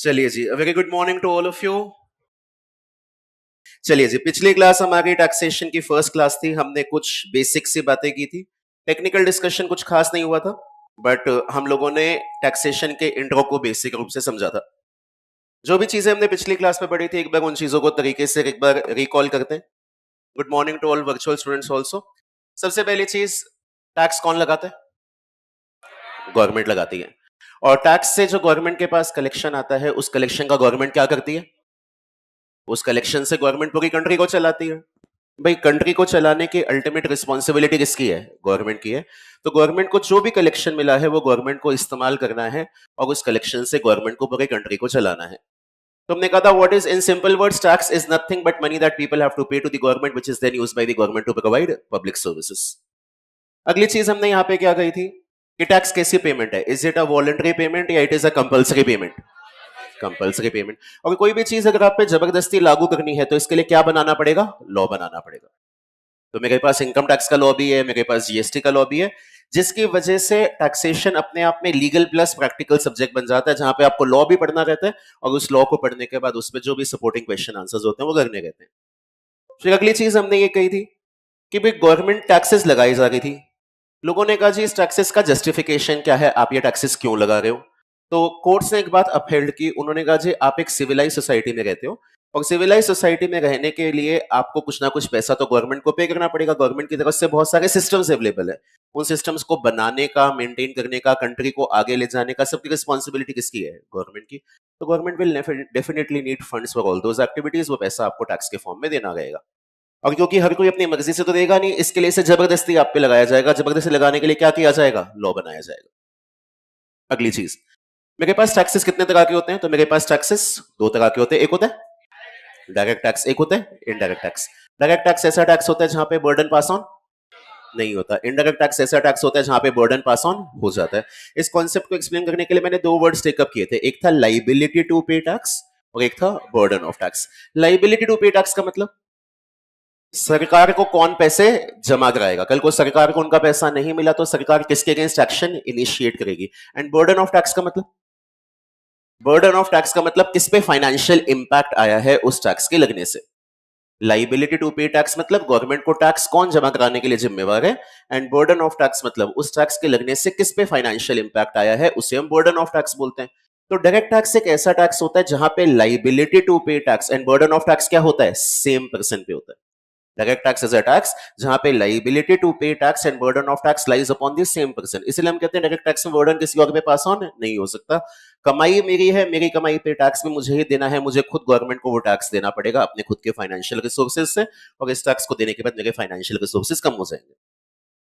चलिए जी, very good morning to all of you. चलिए जी, पिछली क्लास हमारी टैक्सेशन की फर्स्ट क्लास थी। हमने कुछ बेसिक सी बातें की थी। टेक्निकल डिस्कशन कुछ खास नहीं हुआ था, बट हम लोगों ने टैक्सेशन के इंट्रो को बेसिक रूप से समझा था। जो भी चीजें हमने पिछली क्लास में पढ़ी थी, एक बार उन चीजों को तरीके से एक बार रिकॉल करते हैं। Good morning to all virtual students also. सबसे पहली चीज, टैक्स कौन लगाता है? गवर्नमेंट लगाती है। और टैक्स से जो गवर्नमेंट के पास कलेक्शन आता है, उस कलेक्शन का गवर्नमेंट क्या करती है? उस कलेक्शन से गवर्नमेंट पूरी कंट्री को चलाती है। भाई, कंट्री को चलाने की अल्टीमेट रिस्पॉन्सिबिलिटी किसकी है? गवर्नमेंट की है। तो गवर्नमेंट को जो भी कलेक्शन मिला है वो गवर्नमेंट को इस्तेमाल करना है, और उस कलेक्शन से गवर्नमेंट को पूरी कंट्री को चलाना है। तो हमने कहा था, what is in simple words, tax is nothing but money that people have to pay to the government, which is then used by the government to provide public services. अगली चीज हमने यहाँ पे क्या कही थी कि टैक्स कैसी पेमेंट है? Is it a voluntary payment या it is a compulsory payment? Compulsory payment. और कोई भी चीज अगर आप पे जबरदस्ती लागू करनी है तो इसके लिए क्या बनाना पड़ेगा? लॉ बनाना पड़ेगा। तो मेरे पास इनकम टैक्स का लॉ भी है, मेरे पास जीएसटी का लॉ भी है, जिसकी वजह से टैक्सेशन अपने आप में लीगल प्लस प्रैक्टिकल सब्जेक्ट बन जाता है, जहां पे आपको लॉ भी पढ़ना रहता है, और उस लॉ को पढ़ने के बाद उसमें जो भी सपोर्टिंग क्वेश्चन आंसर्स होते हैं वो करने रहते हैं। फिर अगली चीज हमने ये कही थी कि भाई गवर्नमेंट टैक्सेस लगाई जा रही थी। लोगों ने कहा जी, इस टैक्सेस का जस्टिफिकेशन क्या है, आप ये टैक्सेस क्यों लगा रहे हो? तो कोर्ट्स ने एक बात अपहेल्ड की। उन्होंने कहा जी, आप एक सिविलाइज सोसाइटी में रहते हो, और सिविलाइज सोसाइटी में रहने के लिए आपको कुछ ना कुछ पैसा तो गवर्नमेंट को पे करना पड़ेगा। गवर्नमेंट की तरफ से बहुत सारे सिस्टम्स अवेलेबल है। उन सिस्टम्स को बनाने का, मेंटेन करने का, कंट्री को आगे ले जाने का, सबकी रिस्पॉन्सिबिलिटी किसकी है? गवर्नमेंट की। तो government will definitely need funds for all those activities. वो पैसा आपको टैक्स के फॉर्म में देना रहेगा। और क्योंकि हर कोई अपनी मर्जी से तो देगा नहीं, इसके लिए इसे जबरदस्ती आप पे लगाया जाएगा। जबरदस्ती लगाने के लिए क्या किया जाएगा? लॉ बनाया जाएगा। अगली चीज, मेरे पास टैक्सेस कितने तरह के होते हैं? तो मेरे पास टैक्सेस दो तरह के होते हैं। एक होता है डायरेक्ट टैक्स, एक होता है इनडायरेक्ट टैक्स। डायरेक्ट टैक्स ऐसा टैक्स होता है जहां पे बर्डन पास ऑन नहीं होता। इनडायरेक्ट टैक्स ऐसा टैक्स होता है जहां पे बर्डन पास ऑन हो जाता है। इस कॉन्सेप्ट को एक्सप्लेन करने के लिए मैंने दो वर्ड्स टेकअप किए थे। एक था लाइबिलिटी टू पे टैक्स, और एक था burden of tax. Liability to pay tax का मतलब, सरकार को कौन पैसे जमा कराएगा? कल को सरकार को उनका पैसा नहीं मिला तो सरकार किसके अगेंस्ट एक्शन इनिशिएट करेगी? एंड बर्डन ऑफ टैक्स का मतलब, बर्डन ऑफ टैक्स का मतलब किस पे फाइनेंशियल इंपैक्ट आया है उस टैक्स के लगने से। लाइबिलिटी टू पे टैक्स मतलब गवर्नमेंट को टैक्स कौन जमा कराने के लिए जिम्मेवार है, एंड बर्डन ऑफ टैक्स मतलब उस टैक्स के लगने से किस पे फाइनेंशियल इंपैक्ट आया है, उसे हम बर्डन ऑफ टैक्स बोलते हैं। तो डायरेक्ट टैक्स एक ऐसा टैक्स होता है जहां पे liability to pay tax and burden of tax क्या होता है? सेम पर्सन पे होता है। Direct tax is a tax जहां पे liability to pay tax and burden of tax lies upon the same person. इसलिए हम कहते हैं डायरेक्ट टैक्स में बर्डन किसी और पे पास ऑन नहीं हो सकता। कमाई मेरी है, मेरी कमाई पे टैक्स में मुझे ही देना है। मुझे खुद गवर्नमेंट को वो टैक्स देना पड़ेगा अपने खुद के फाइनेंशियल रिसोर्सेज से, और इस टैक्स को देने के बाद मेरे फाइनेंशियल रिसोर्सेज कम हो जाएंगे।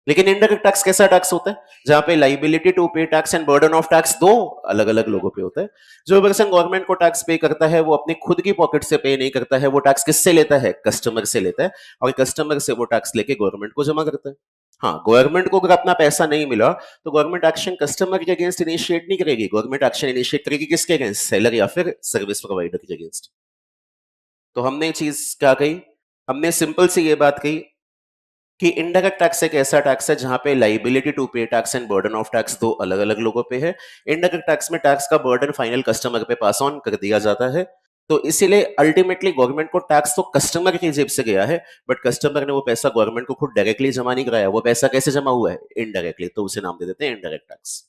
लेकिन इनडायरेक्ट टैक्स कैसा टैक्स होता है? जहां पे liability to pay tax and burden of tax दो अलग अलग लोगों पे होता है। जो पर्सन गवर्नमेंट को टैक्स पे करता है वो अपनी खुद की पॉकेट से पे नहीं करता है। वो टैक्स किससे लेता है? कस्टमर से लेता है, और कस्टमर से वो टैक्स लेके गवर्नमेंट को जमा करता है। हाँ, गवर्नमेंट को अगर अपना पैसा नहीं मिला तो गवर्नमेंट एक्शन कस्टमर के अगेंस्ट इनिशिएट नहीं करेगी। गवर्नमेंट एक्शन इनिशिएट करेगी किसके अगेंस्ट? सेलर या फिर सर्विस प्रोवाइडर के अगेंस्ट। तो हमने ये चीज क्या कही? हमने सिंपल सी ये बात कही कि इनडायरेक्ट टैक्स एक ऐसा टैक्स है जहां पे liability to pay tax and burden of tax दो अलग अलग लोगों पे है। इनडायरेक्ट टैक्स में टैक्स का बर्डन फाइनल कस्टमर पे पास ऑन कर दिया जाता है। तो इसीलिए अल्टीमेटली गवर्नमेंट को टैक्स तो कस्टमर की जेब से गया है, बट कस्टमर ने वो पैसा गवर्नमेंट को खुद डायरेक्टली जमा नहीं कराया। वो पैसा कैसे जमा हुआ है? इनडायरेक्टली। तो उसे नाम दे देते हैं इनडायरेक्ट टैक्स।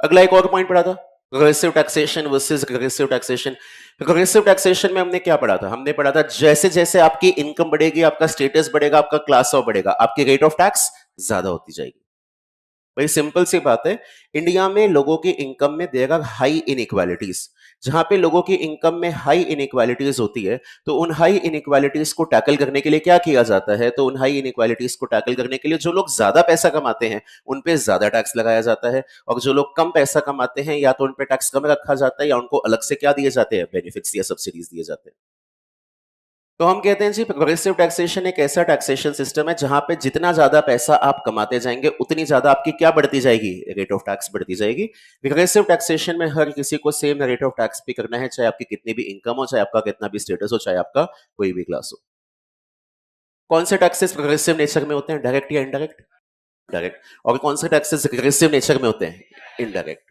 अगला एक और पॉइंट पढ़ा था, progressive taxation versus regressive taxation. Progressive taxation में हमने क्या पढ़ा था? हमने पढ़ा था जैसे जैसे आपकी इनकम बढ़ेगी, आपका स्टेटस बढ़ेगा, आपका क्लास ऑफ बढ़ेगा, आपकी रेट ऑफ टैक्स ज्यादा होती जाएगी। भाई सिंपल सी बात है, इंडिया में लोगों की इनकम में देयर आर हाई इनइक्वालिटीज। जहां पे लोगों की इनकम में हाई इनइक्वालिटीज होती है, तो उन हाई इनइक्वालिटीज को टैकल करने के लिए क्या किया जाता है? तो उन हाई इनइक्वालिटीज को टैकल करने के लिए जो लोग ज्यादा पैसा कमाते हैं उन पे ज्यादा टैक्स लगाया जाता है, और जो लोग कम पैसा कमाते हैं या तो उन पे टैक्स कम रखा जाता है या उनको अलग से क्या दिए जाते हैं? बेनिफिट्स या सब्सिडीज दिए जाते हैं। तो हम कहते हैं जी, प्रोग्रेसिव टैक्सेशन एक ऐसा टैक्सेशन सिस्टम है जहां पे जितना ज्यादा पैसा आप कमाते जाएंगे उतनी ज्यादा आपकी क्या बढ़ती जाएगी? रेट ऑफ टैक्स बढ़ती जाएगी। रिग्रेसिव टैक्सेशन में हर किसी को सेम रेट ऑफ टैक्स पे करना है, चाहे आपकी कितनी भी इनकम हो, चाहे आपका कितना भी स्टेटस हो, चाहे आपका कोई भी क्लास हो। कौन से टैक्सेस प्रोग्रेसिव नेचर में होते हैं? डायरेक्ट या इनडायरेक्ट? डायरेक्ट। और कौन से टैक्सेस रिग्रेसिव नेचर में होते हैं? इनडायरेक्ट।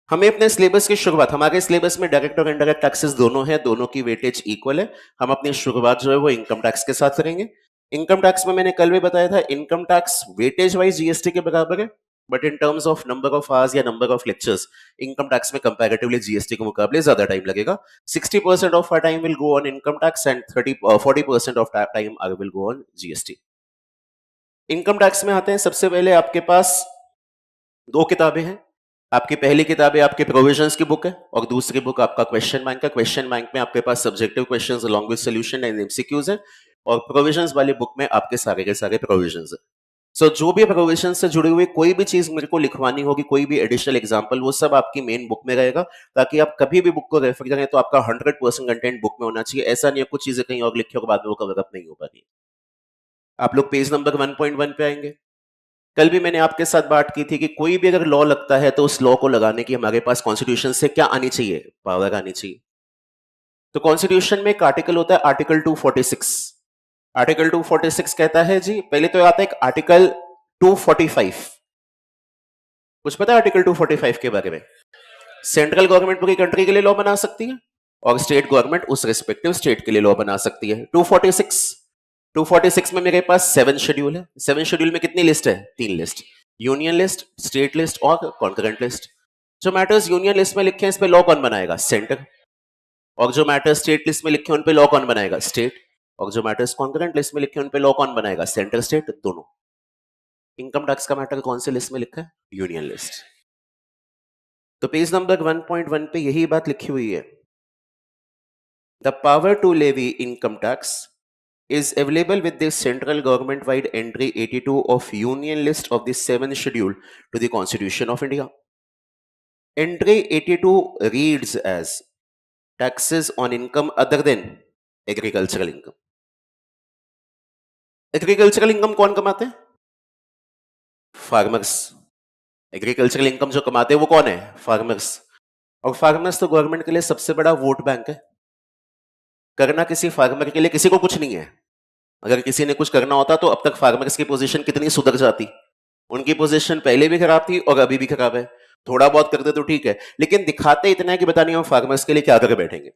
हमें अपने सिलेबस की शुरुआत, हमारे सिलेबस में डायरेक्ट और इनडायरेक्ट टैक्सेस दोनों है, दोनों की वेटेज इक्वल है। हम अपनी शुरुआत जो है वो इनकम टैक्स के साथ करेंगे। इनकम टैक्स में मैंने कल भी बताया था, income tax weightage wise GST के बराबर है, but in terms of number of hours या number of lectures, income tax में कंपैरेटिवली जीएसटी के मुकाबले ज्यादा टाइम लगेगा। 60% of our time will go on income tax and 40% of time I will go on GST. Income tax में आते हैं, सबसे पहले आपके पास दो किताबें हैं। आपकी पहली किताब है आपके प्रोविजंस की बुक है, और दूसरी बुक आपका क्वेश्चन बैंक का। क्वेश्चन बैंक में आपके पास subjective questions along with solution and MCQs है, और प्रोविजंस वाली बुक में आपके सारे के सारे प्रोविजंस है। सो जो भी प्रोविजन से जुड़ी हुई कोई भी चीज मेरे को लिखवानी होगी, कोई भी एडिशनल एग्जांपल, वो सब आपकी मेन बुक में रहेगा, ताकि आप कभी भी बुक को रेफर करें तो आपका 100% कंटेंट बुक में होना चाहिए। ऐसा नहीं है कुछ चीजें कहीं और लिखी हो बाद में वो कवर अप नहीं हो पा रही। आप लोग पेज नंबर 1.1 पे आएंगे। कल भी मैंने आपके साथ बात की थी कि कोई भी अगर लॉ लगता है तो उस लॉ को लगाने की हमारे पास कॉन्स्टिट्यूशन से क्या आनी चाहिए, पावर आनी चाहिए। तो कॉन्स्टिट्यूशन में एक आर्टिकल होता है आर्टिकल 246। आर्टिकल 246 कहता है जी, पहले तो आता है एक आर्टिकल 245। कुछ पता है आर्टिकल 245 के बारे में? सेंट्रल गवर्नमेंट पूरी कंट्री के लिए लॉ बना सकती है, और स्टेट गवर्नमेंट उस रिस्पेक्टिव स्टेट के लिए लॉ बना सकती है। 246 में मेरे पास 7 शेड्यूल है। 7 शेड्यूल में कितनी लिस्ट है? 3 list, union list, state list और कॉन्करेंट लिस्ट। जो मैटर्स यूनियन लिस्ट में लिखे हैं इस पे लॉ कौन बनाएगा? सेंटर। और जो मैटर्स स्टेट लिस्ट में लिखे हैं उन पे लॉ कौन बनाएगा? स्टेट। और जो मैटर्स कॉन्करेंट लिस्ट में लिखे हैं उन पे लॉ कौन बनाएगा? सेंटर स्टेट दोनों। इनकम टैक्स का मैटर कौन से लिस्ट में लिखा है? Union list. तो पेज नंबर 1.1 पे यही बात लिखी हुई है। The power to levy income tax is available with the central government wide entry 82 of union list of the 7th schedule to the Constitution of India. Entry 82 reads as taxes on income other than agricultural income. Agricultural income कौन कमाते हैं? Farmers. Agricultural income जो कमाते हैं वो कौन है? Farmers. और फार्मर्स तो गवर्नमेंट के लिए सबसे बड़ा वोट बैंक है। करना किसी फार्मर के लिए किसी को कुछ नहीं है। अगर किसी ने कुछ करना होता तो अब तक फार्मर्स की पोजीशन कितनी सुधर जाती। उनकी पोजीशन पहले भी खराब थी और अभी भी खराब है। थोड़ा बहुत करते तो ठीक है, लेकिन दिखाते इतना है कि पता नहीं हम फार्मर्स के लिए क्या कर बैठेंगे।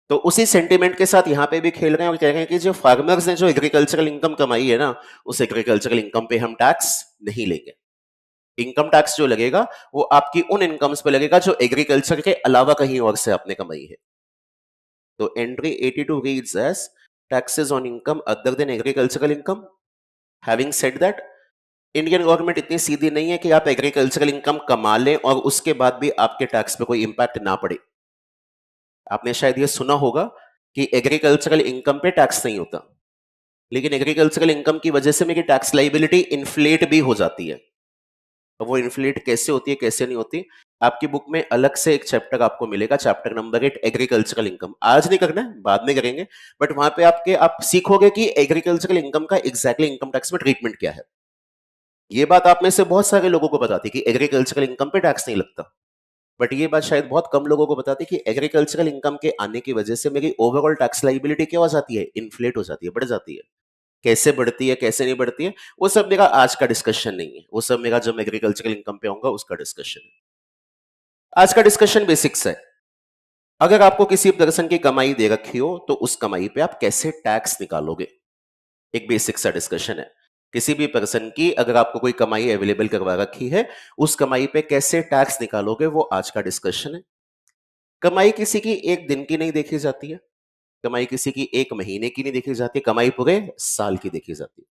तो उसी सेंटीमेंट के साथ यहाँ पे भी खेल रहे हैं और कह रहे हैं कि जो फार्मर्स ने जो एग्रीकल्चरल इनकम कमाई है ना, उस एग्रीकल्चरल इनकम पे हम टैक्स नहीं लेंगे। इनकम टैक्स जो लगेगा वो आपकी उन इनकम्स पे लगेगा जो एग्रीकल्चर के अलावा कहीं और से आपने कमाई है। तो entry 82 reads as taxes on income other than agricultural income. Having said that, Indian government इतनी सीधी नहीं है कि आप एग्रीकल्चरल इनकम कमा लें और उसके बाद भी आपके टैक्स पे कोई इंपैक्ट ना पड़े। आपने शायद ये सुना होगा कि एग्रीकल्चरल इनकम पे टैक्स नहीं होता, लेकिन एग्रीकल्चरल इनकम की वजह से मेरी टैक्स लाइबिलिटी इन्फ्लेट भी हो जाती है। अब वो इन्फ्लेट कैसे होती है कैसे नहीं होती, आपकी बुक में अलग से एक चैप्टर आपको मिलेगा, चैप्टर नंबर 8 एग्रीकल्चरल इनकम। आज नहीं करना है, बाद में करेंगे, बट वहां पे आप सीखोगे कि एग्रीकल्चरल इनकम का एग्जैक्टली इनकम टैक्स में ट्रीटमेंट क्या है। ये बात आप में से बहुत सारे लोगों को बताती कि एग्रीकल्चरल इनकम पे टैक्स नहीं लगता, बट ये बात शायद बहुत कम लोगों को बताती कि एग्रीकल्चरल इनकम के आने की वजह से मेरी ओवरऑल टैक्स लाइबिलिटी क्या हो जाती है? इन्फ्लेट हो जाती है, बढ़ जाती है। कैसे बढ़ती है कैसे नहीं बढ़ती है वो सब मेरा आज का डिस्कशन नहीं है, वो सब मेरा जब एग्रीकल्चरल इनकम पे आऊंगा उसका डिस्कशन है। आज का डिस्कशन बेसिक्स है। अगर आपको किसी पर्सन की कमाई दे रखी हो तो उस कमाई पे आप कैसे टैक्स निकालोगे, एक बेसिक सा डिस्कशन है। किसी भी पर्सन की अगर आपको कोई कमाई अवेलेबल करवा रखी है, उस कमाई पे कैसे टैक्स निकालोगे वो आज का डिस्कशन है। कमाई किसी की एक दिन की नहीं देखी जाती है, कमाई किसी की एक महीने की नहीं देखी जाती, कमाई पूरे साल की देखी जाती है।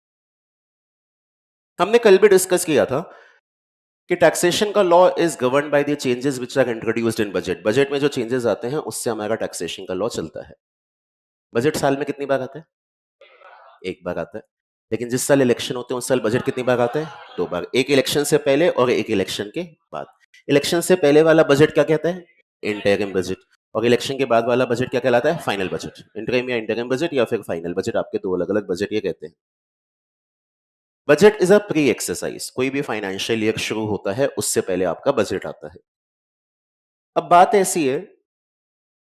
हमने कल भी डिस्कस किया था कि टैक्सेशन का law is govern by the changes which are introduced in budget. Budget में जो चेंजेस आते हैं उससे हमारा टैक्सेशन का लॉ चलता है। बजट साल में कितनी बार आता है? एक बार आता है। लेकिन जिस साल इलेक्शन होते हैं उस साल बजट कितनी बार आता है? 2 बार, एक इलेक्शन से पहले और एक इलेक्शन के बाद। इलेक्शन से पहले वाला बजट क्या कहता है? Interim budget. और इलेक्शन के बाद वाला बजट क्या कहलाता है? Final budget. इंटरिम या इंटरिम बजट या फिर फाइनल बजट, आपके दो अलग अलग बजट ये कहते हैं। Budget is a pre exercise, कोई भी फाइनेंशियल ईयर शुरू होता है उससे पहले आपका बजट आता है। अब बात ऐसी है,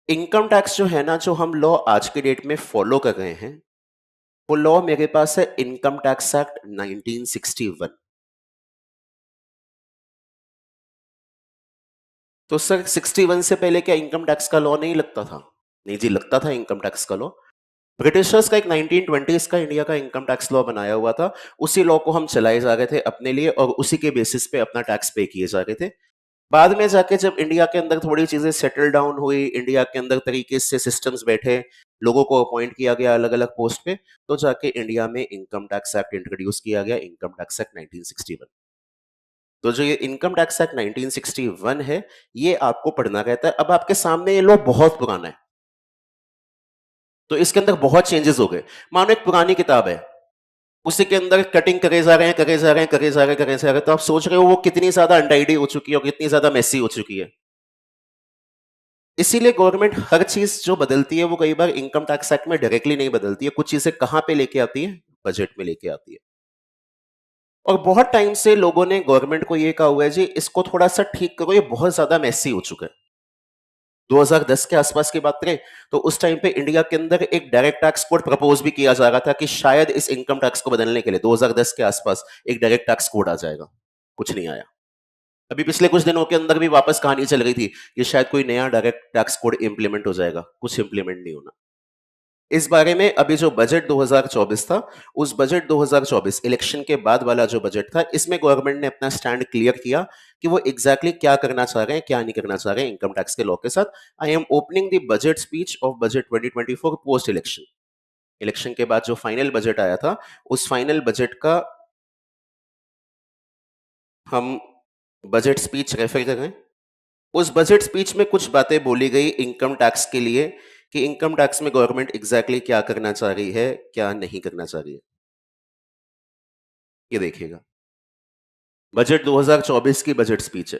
इनकम टैक्स जो है ना, जो हम लॉ आज के डेट में फॉलो कर रहे हैं, वो लॉ मेरे पास है इनकम टैक्स एक्ट 1961। तो सर 61 से पहले क्या इनकम टैक्स का लॉ नहीं लगता था? नहीं जी, लगता था इनकम टैक्स का लॉ। ब्रिटिशर्स का एक 1920s का इंडिया का इनकम टैक्स लॉ बनाया हुआ था। उसी लॉ को हम चलाए जा रहे थे अपने लिए और उसी के बेसिस पे अपना टैक्स पे किए जा रहे थे। बाद में जाके जब इंडिया के अंदर थोड़ी चीजें सेटल डाउन हुई, इंडिया के अंदर तरीके से सिस्टम्स बैठे, लोगों को अपॉइंट किया गया अलग अलग पोस्ट पे, तो जाके इंडिया में इनकम टैक्स एक्ट इंट्रोड्यूस किया गया, इनकम टैक्स एक्ट 1961। तो जो ये इनकम टैक्स एक्ट 1961 है, ये आपको पढ़ना रहता है। अब आपके सामने ये लॉ बहुत पुराना है, तो इसके अंदर बहुत चेंजेस हो गए। मानो एक पुरानी किताब है, उसी के अंदर कटिंग करे जा रहे हैं, करे जा रहे हैं, करे जा रहे हैं, करे जा रहे हैं, तो आप सोच रहे हो वो कितनी ज्यादा अनटाइडी हो चुकी है और कितनी ज्यादा मेसी हो चुकी है। इसीलिए गवर्नमेंट हर चीज जो बदलती है वो कई बार इनकम टैक्स एक्ट में डायरेक्टली नहीं बदलती है, कुछ चीजें कहां पे लेके आती है, बजट में लेके आती है। और बहुत टाइम से लोगों ने गवर्नमेंट को ये कहा हुआ है जी इसको थोड़ा सा ठीक करो, ये बहुत ज्यादा मेसी हो चुका है। 2010 के आसपास की बात करें तो उस टाइम पे इंडिया के अंदर एक डायरेक्ट टैक्स कोड प्रपोज भी किया जा रहा था कि शायद इस इनकम टैक्स को बदलने के लिए 2010 के आसपास एक डायरेक्ट टैक्स कोड आ जाएगा। कुछ नहीं आया। अभी पिछले कुछ दिनों के अंदर भी वापस कहानी चल रही थी कि शायद कोई नया डायरेक्ट टैक्स कोड इंप्लीमेंट हो जाएगा, कुछ इंप्लीमेंट नहीं होना। इस बारे में अभी जो बजट 2024 था, उस बजट 2024 इलेक्शन के बाद वाला जो बजट था, इसमें गवर्नमेंट ने अपना स्टैंड क्लियर किया कि वो एग्जैक्टली क्या करना चाह रहे हैं, क्या नहीं करना चाह रहे हैं इनकम टैक्स के लॉ के साथ। I am opening the budget speech of budget 2024 post election. Election के बाद जो फाइनल बजट आया था, उस फाइनल बजट का हम बजट स्पीच रेफर करें। उस बजट स्पीच में कुछ बातें बोली गई इनकम टैक्स के लिए कि इनकम टैक्स में गवर्नमेंट एग्जैक्टली क्या करना चाह रही है, क्या नहीं करना चाह रही है। ये देखिएगा, बजट 2024 की बजट स्पीच है।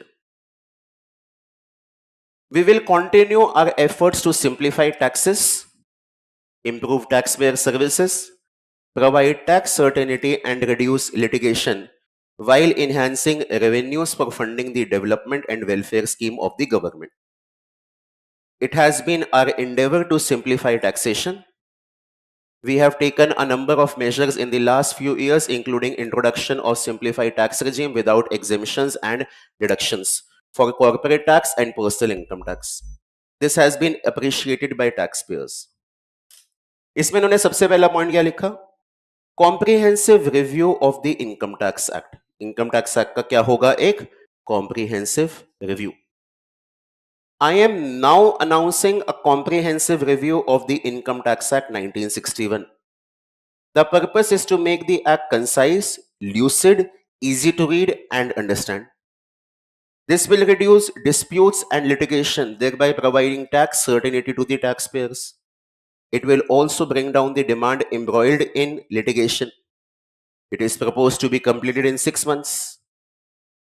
We will continue our efforts to simplify taxes, improve taxpayer services, provide tax certainty and reduce litigation while enhancing revenues for funding the development and welfare scheme of the government. It has been our endeavor to simplify taxation. We have taken a number of measures in the last few years, including introduction of simplified tax regime without exemptions and deductions for corporate tax and personal income tax. This has been appreciated by taxpayers. इसमें इन्होंने सबसे पहला point क्या लिखा? Comprehensive review of the income tax act. Income tax act का क्या होगा? एक comprehensive review. I am now announcing a comprehensive review of the Income Tax Act 1961. The purpose is to make the act concise, lucid, easy to read and understand. This will reduce disputes and litigation, thereby providing tax certainty to the taxpayers. It will also bring down the demand embroiled in litigation. It is proposed to be completed in 6 months.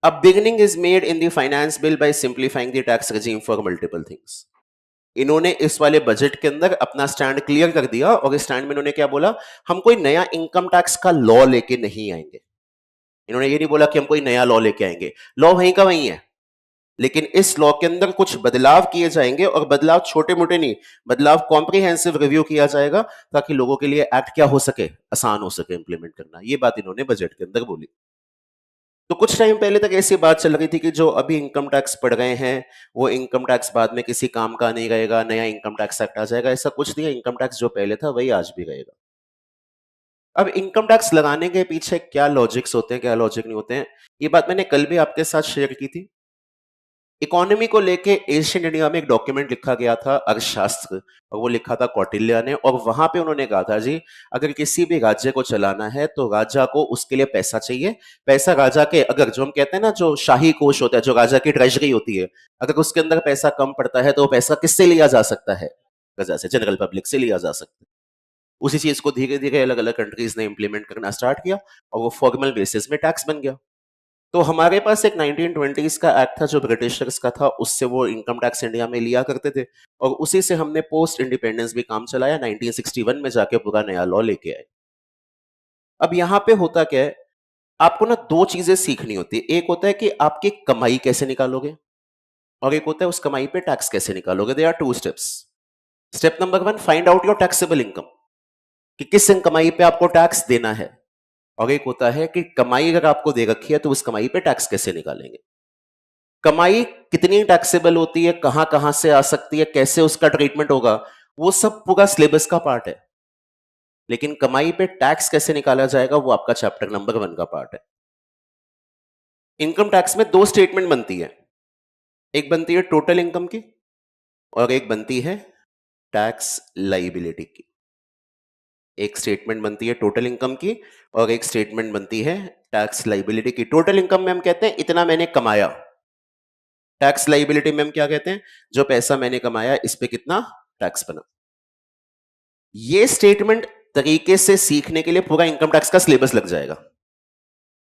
A beginning is made in the finance bill by simplifying the tax regime for multiple things. इन्होंने इस वाले budget के अंदर अपना stand clear कर दिया और इस स्टैंड में इन्होंने क्या बोला? हम कोई नया इनकम टैक्स का लॉ लेके नहीं आएंगे। इन्होंने ये नहीं बोला कि हम कोई नया लॉ लेके आएंगे, लॉ वहीं का वहीं है, लेकिन इस लॉ के अंदर कुछ बदलाव किए जाएंगे और बदलाव छोटे मोटे नहीं, बदलाव कॉम्प्रिहेंसिव रिव्यू किया जाएगा ताकि लोगों के लिए एक्ट क्या हो सके, आसान हो सके इंप्लीमेंट करना। ये बात इन्होंने बजट के अंदर बोली। तो कुछ टाइम पहले तक ऐसी बात चल रही थी कि जो अभी इनकम टैक्स पढ़ रहे हैं वो इनकम टैक्स बाद में किसी काम का नहीं रहेगा, नया इनकम टैक्स एक्ट आ जाएगा। ऐसा कुछ नहीं है, इनकम टैक्स जो पहले था वही आज भी रहेगा। अब इनकम टैक्स लगाने के पीछे क्या लॉजिक्स होते हैं, क्या लॉजिक नहीं होते हैं, ये बात मैंने कल भी आपके साथ शेयर की थी। इकोनॉमी को लेके एशियन इंडिया में एक डॉक्यूमेंट लिखा गया था, अर्थशास्त्र, और वो लिखा था कौटिल्य ने, और वहां पे उन्होंने कहा था जी अगर किसी भी राज्य को चलाना है तो राजा को उसके लिए पैसा चाहिए। पैसा राजा के, अगर जो हम कहते हैं ना जो शाही कोष होता है, जो राजा की ट्रेजरी होती है, अगर उसके अंदर पैसा कम पड़ता है तो वो पैसा किससे लिया जा सकता है? प्रजा से, जनरल पब्लिक से लिया जा सकता है। उसी चीज को धीरे धीरे अलग अलग कंट्रीज ने इंप्लीमेंट करना स्टार्ट किया और वो फॉर्मल बेसिस में टैक्स बन गया। तो हमारे पास एक 1920s का एक्ट था जो ब्रिटिशर्स का था, उससे वो इनकम टैक्स इंडिया में लिया करते थे और उसी से हमने पोस्ट इंडिपेंडेंस भी काम चलाया। 1961 में जाके पूरा नया लॉ लेके आए। अब यहाँ पे होता क्या है, आपको ना दो चीजें सीखनी होती है। एक होता है कि आपकी कमाई कैसे निकालोगे और एक होता है उस कमाई पे टैक्स कैसे निकालोगे। They are two steps. Step number 1, find out your taxable income, कि किस कमाई पे आपको टैक्स देना है, और एक होता है कि कमाई अगर आपको दे रखी है तो उस कमाई पे टैक्स कैसे निकालेंगे। कमाई कितनी टैक्सेबल होती है, कहां कहां से आ सकती है, कैसे उसका ट्रीटमेंट होगा, वो सब पूरा सिलेबस का पार्ट है। लेकिन कमाई पे टैक्स कैसे निकाला जाएगा वो आपका चैप्टर नंबर 1 का पार्ट है। इनकम टैक्स में दो स्टेटमेंट बनती है, एक बनती है टोटल इनकम की और एक बनती है टैक्स लाइबिलिटी की। एक स्टेटमेंट बनती है टोटल इनकम की और एक स्टेटमेंट बनती है टैक्स लाइबिलिटी की। टोटल इनकम में हम कहते हैं इतना मैंने कमाया, टैक्स लाइबिलिटी में हम क्या कहते हैं, जो पैसा मैंने कमाया इस पे कितना टैक्स बना। ये स्टेटमेंट तरीके से सीखने के लिए पूरा इनकम टैक्स का सिलेबस लग जाएगा,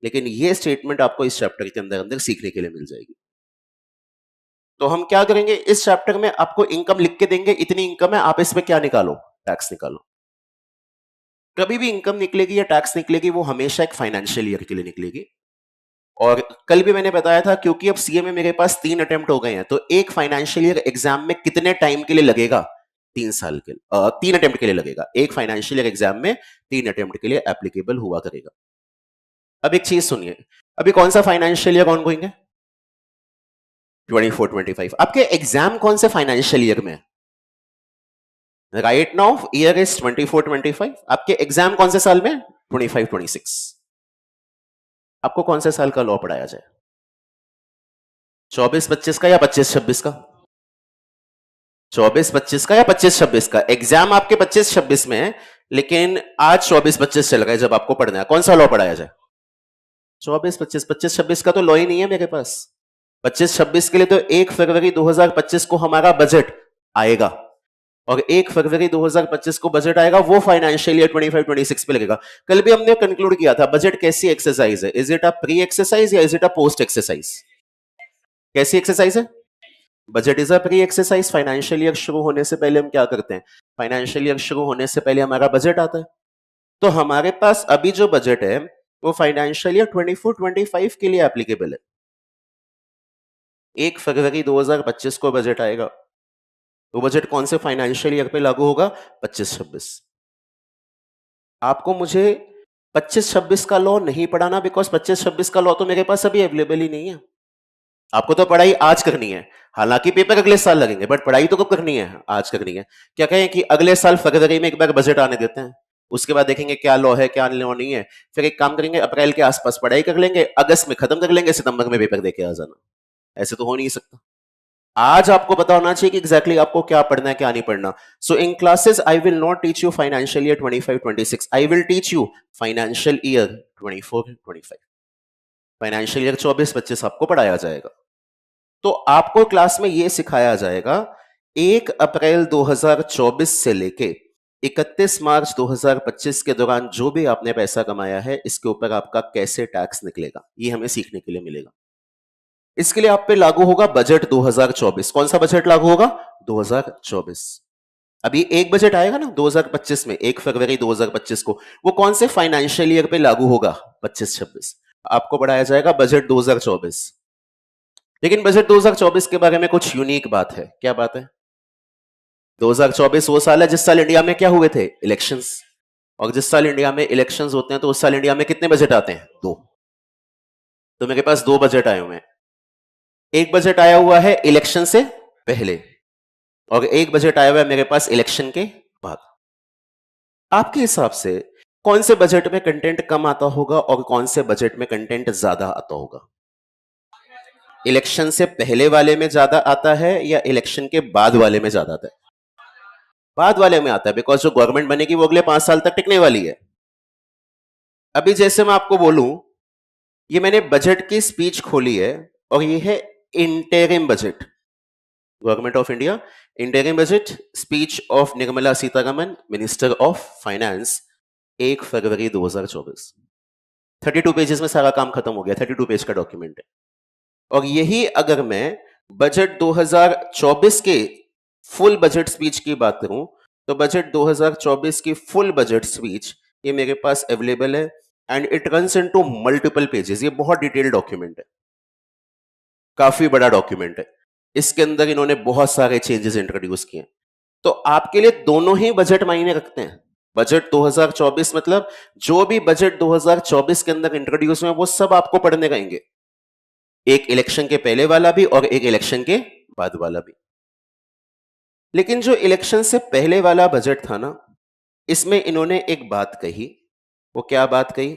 लेकिन ये स्टेटमेंट आपको इस चैप्टर के अंदर अंदर सीखने के लिए मिल जाएगी। तो हम क्या करेंगे, इस चैप्टर में आपको इनकम लिख के देंगे, इतनी इनकम है, आप इस पे क्या निकालो, टैक्स निकालो। कभी भी इनकम निकलेगी या टैक्स निकलेगी वो हमेशा एक फाइनेंशियल ईयर के लिए निकलेगी। और कल भी मैंने बताया था, क्योंकि अब सीए में मेरे पास 3 अटेम्प्ट हो गए हैं, तो एक फाइनेंशियल ईयर एग्जाम में कितने टाइम के लिए लगेगा, 3 साल के 3 अटेम्प्ट के लिए लगेगा। एक फाइनेंशियल ईयर एग्जाम में 3 अटेम्प्ट के लिए एप्लीकेबल हुआ करेगा। अब एक चीज सुनिए, अभी कौन सा फाइनेंशियल ईयर ऑनगोइंग है, 24-25। आपके एग्जाम कौन से फाइनेंशियल ईयर में, राइट नाउ ईयर इज 24-25, आपके एग्जाम कौन से साल में, 25-26। आपको कौन से साल का लॉ पढ़ाया जाए, 24-25 का या 25-26 का, 24-25 का या 25-26 का। एग्जाम आपके 25-26 में है, लेकिन आज 24-25 चल रहा है जब आपको पढ़ना है, कौन सा लॉ पढ़ाया जाए, 24-25। 25-26 का तो लॉ ही नहीं है मेरे पास। 25-26 के लिए तो 1 फरवरी 2025 को हमारा बजट आएगा, और 1 फरवरी 2025 को बजट आएगा, वो फाइनेंशियल ईयर 25-26 पे लगेगा। कल भी हमने कंक्लूड किया था बजट कैसी एक्सरसाइज है, is it a pre exercise या is it a post exercise. कैसी एक्सरसाइज है, budget is a pre exercise. Financial year शुरू होने से पहले हम क्या करते हैं, फाइनेंशियल ईयर शुरू होने से पहले हमारा बजट आता है। तो हमारे पास अभी जो बजट है वो फाइनेंशियल ईयर 24-25 के लिए एप्लीकेबल है। 1 फरवरी 2025 को बजट आएगा, तो बजट कौन से फाइनेंशियल ईयर पे लागू होगा, 25-26। आपको मुझे 25-26 का लॉ नहीं पढ़ाना, बिकॉज 25-26 का लॉ तो मेरे पास अभी अवेलेबल ही नहीं है। आपको तो पढ़ाई आज करनी है, हालांकि पेपर अगले साल लगेंगे, बट पढ़ाई तो कब करनी है, आज करनी है। क्या कहें कि अगले साल फरवरी में एक बार बजट आने देते हैं, उसके बाद देखेंगे क्या लॉ है क्या लॉ नहीं है, फिर एक काम करेंगे, अप्रैल के आसपास पढ़ाई कर लेंगे, अगस्त में खत्म कर लेंगे, सितंबर में पेपर देके आ जाना। ऐसे तो हो नहीं सकता। आज आपको पता होना चाहिए कि एग्जैक्टली आपको क्या पढ़ना है क्या नहीं पढ़ना। So in classes I will not teach you financial year 25-26, I will teach you financial year 24-25। Financial year 24-25 आपको पढ़ाया जाएगा। तो आपको क्लास में यह सिखाया जाएगा 1 अप्रैल 2024 से लेके 31 मार्च 2025 के दौरान जो भी आपने पैसा कमाया है, इसके ऊपर आपका कैसे टैक्स निकलेगा, ये हमें सीखने के लिए मिलेगा। इसके लिए आप पे लागू होगा बजट 2024। कौन सा बजट लागू होगा, 2024। अभी एक बजट आएगा ना 2025 में, 1 फरवरी 2025 को, वो कौन से फाइनेंशियल ईयर पे लागू होगा, 25-26। आपको पढ़ाया जाएगा बजट 2024। लेकिन बजट 2024 के बारे में कुछ यूनिक बात है। क्या बात है, 2024 वो साल है जिस साल इंडिया में क्या हुए थे, इलेक्शंस। और जिस साल इंडिया में इलेक्शंस होते हैं तो उस साल इंडिया में कितने बजट आते हैं, 2। तो मेरे पास 2 बजट आए हुए हैं। एक बजट आया हुआ है इलेक्शन से पहले और एक बजट आया हुआ है मेरे पास इलेक्शन के बाद। आपके हिसाब से कौन से बजट में कंटेंट कम आता होगा और कौन से बजट में कंटेंट ज्यादा आता होगा, इलेक्शन से पहले वाले में ज्यादा आता है या इलेक्शन के बाद वाले में ज्यादा आता है, बाद वाले में आता है, बिकॉज जो गवर्नमेंट बनेगी वो अगले 5 साल तक टिकने वाली है। अभी जैसे मैं आपको बोलूं, ये मैंने बजट की स्पीच खोली है और ये है interim budget, government of India interim budget speech of Nirmala Sitharaman, minister of finance, 1 February 2024। 32 pages में सारा काम खत्म हो गया, 32 पेज का डॉक्यूमेंट है। और यही अगर मैं बजट 2024 के फुल बजट स्पीच की बात करूं, तो बजट 2024 की फुल बजट स्पीच ये मेरे पास अवेलेबल है and it runs into multiple pages. ये बहुत डिटेल डॉक्यूमेंट है, काफी बड़ा डॉक्यूमेंट है। इसके अंदर इन्होंने बहुत सारे चेंजेस इंट्रोड्यूस किए। तो आपके लिए दोनों ही बजट मायने रखते हैं। बजट 2024 मतलब जो भी बजट 2024 के अंदर इंट्रोड्यूस हुए वो सब आपको पढ़ने रहेंगे। एक इलेक्शन के पहले वाला भी और एक इलेक्शन के बाद वाला भी। लेकिन जो इलेक्शन से पहले वाला बजट था ना, इसमें इन्होंने एक बात कही। वो क्या बात कही,